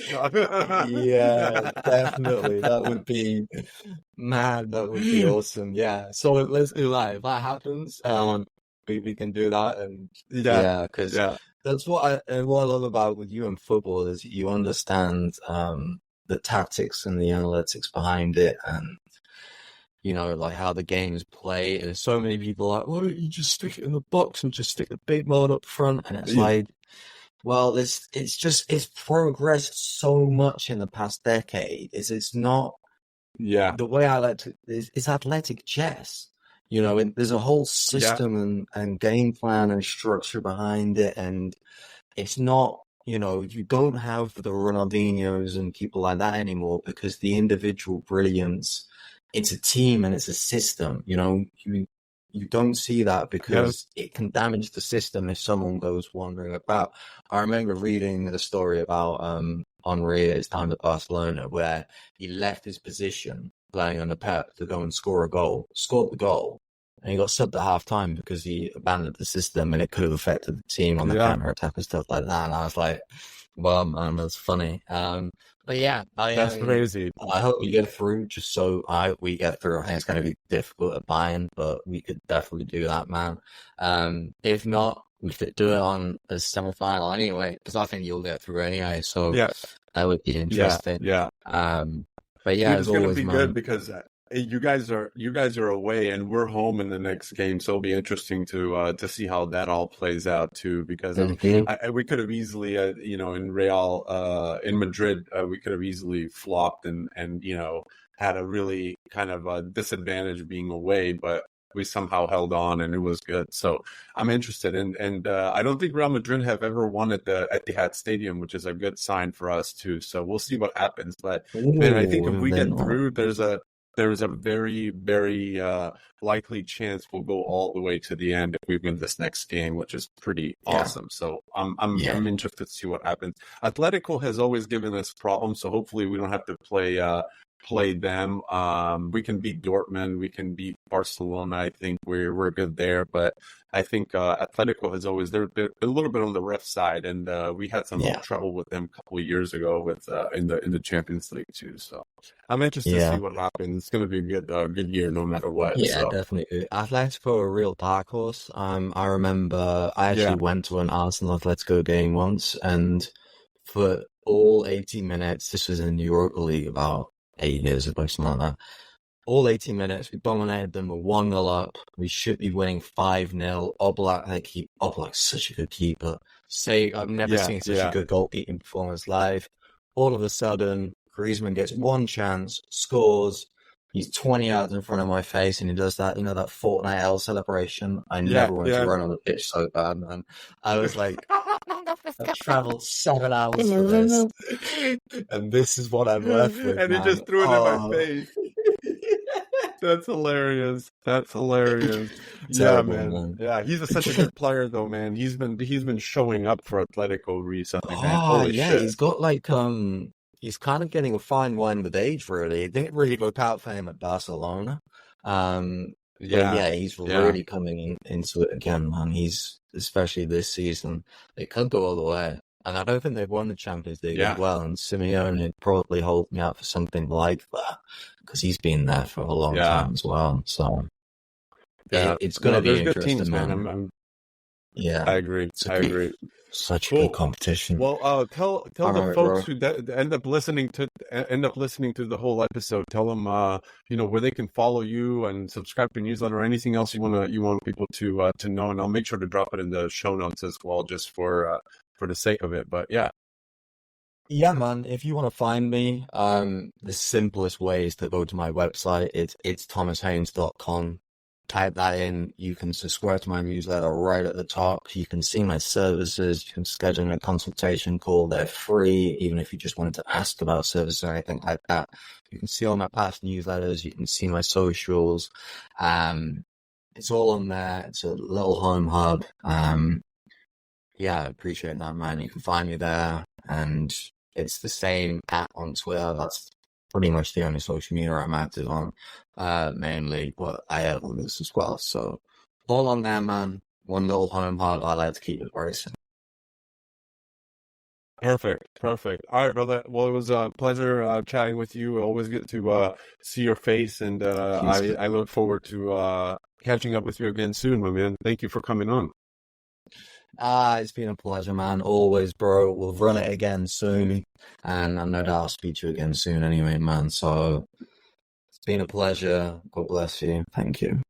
yeah, definitely. That would be mad. That would be awesome. Yeah. So let's do that. If that happens, we can do that. And Yeah, yeah, because yeah, that's what I love about with you and football is you understand the tactics and the analytics behind it, and like how the game's play. And there's so many people like, why don't you just stick it in the box and just stick the big man up front? And it's yeah, like, well, it's progressed so much in the past decade. It's not yeah, the way I like to. It's athletic chess. There's a whole yeah, system and game plan and structure behind it, and it's not. You don't have the Ronaldinhos and people like that anymore because the individual brilliance, it's a team and it's a system. You don't see that yeah, because it can damage the system if someone goes wandering about. I remember reading the story about Henri at his time at Barcelona where he left his position playing under Pep to go and score a goal, scored the goal, and he got subbed at half time because he abandoned the system and it could have affected the team on the yeah. counter attack and stuff like that. And I was like, well, man, that's funny. But yeah, That's crazy. I hope we get through just so we get through. I think it's going to be difficult at Bayern, but we could definitely do that, man. If not, we could do it on a semi-final anyway, because I think you'll get through anyway. So Yeah, that would be yeah, interesting. yeah. But yeah, Dude, as it's gonna always, be good man. because you guys are away and we're home in the next game, so it'll be interesting to see how that all plays out too. Because Mhm. we could have easily, in Real, in Madrid, we could have easily flopped and had a really kind of a disadvantage being away, but we somehow held on and it was good. So I'm interested, and I don't think Real Madrid have ever won at the Etihad Stadium, which is a good sign for us too. So we'll see what happens. But man, I think if Ooh, we they're get not. through, there's a very, very likely chance we'll go all the way to the end if we win this next game, which is pretty Yeah, awesome. So I'm yeah, I'm interested to see what happens. Atletico has always given us problems, so hopefully we don't have to play them. We can beat Dortmund, we can beat Barcelona. I think we're good there, but I think Atletico has always they're a little bit on the rough side, and we had some yeah, trouble with them a couple of years ago with in the Champions League too. So I'm interested to see yeah. what happens. It's going to be a good year no matter what. Yeah, So definitely. Atletico are a real dark horse. I remember I actually yeah, went to an Arsenal Atletico game once, and for all 80 minutes, this was in the Europa League about 8 years ago, something like that. All 80 minutes, we dominated them. We're 1-0 up. We should be winning 5-0. Oblak's such a good keeper. I've never yeah, seen such a yeah, good goalkeeping performance live. All of a sudden, Griezmann gets one chance, scores. He's 20 yards in front of my face, and he does that Fortnite L celebration. I yeah, never wanted to yeah. run on the pitch so bad, man. I was like, I've traveled 7 hours for this, and this is what I'm left with, And he man. just threw it in my Oh. face. That's hilarious. That's hilarious. Yeah, Terrible, man. man. Yeah, he's such a good player, though, man. He's been showing up for Atletico recently, man. Oh, Holy yeah, shit. he's got he's kind of getting a fine wine with age, really. It didn't really work out for him at Barcelona. But Yeah, yeah, he's yeah, really coming into it again, man. Especially this season, it could go all the way. And I don't think they've won the Champions League as yeah, well. And Simeone probably holds me out for something like that because he's been there for a long yeah, time as well. So yeah. it's going No, to be there's good teams, interesting, man. man. I Yeah, agree. it's a I good, agree. such a good Cool. competition. Well, tell All the right, folks bro. who end up listening to the whole episode. Tell them, where they can follow you and subscribe to your newsletter or anything else you want people to know. And I'll make sure to drop it in the show notes as well, just for the sake of it. But yeah, Yeah, man. If you want to find me, the simplest way is to go to my website. It's thomashaynes.com. Type that in. You can subscribe to my newsletter right at the top. You can see my services. You can schedule a consultation call. They're free, even if you just wanted to ask about services or anything like that. You can see all my past newsletters. You can see my socials. It's all on there. It's a little home hub. Yeah, I appreciate that, man. You can find me there, and it's the same on Twitter. That's pretty much the only social media I'm active on, mainly. But I have others as well. So all on there, man. One little home hub. I like to keep it very simple. perfect, perfect. All right, brother. Well, it was a pleasure chatting with you. Always get to see your face, and Peace. I look forward to catching up with you again soon, my man. Thank you for coming on. It's been a pleasure, man. Always, bro. We'll run it again soon. And I know that I'll speak to you again soon anyway, man. So it's been a pleasure. God bless you. Thank you.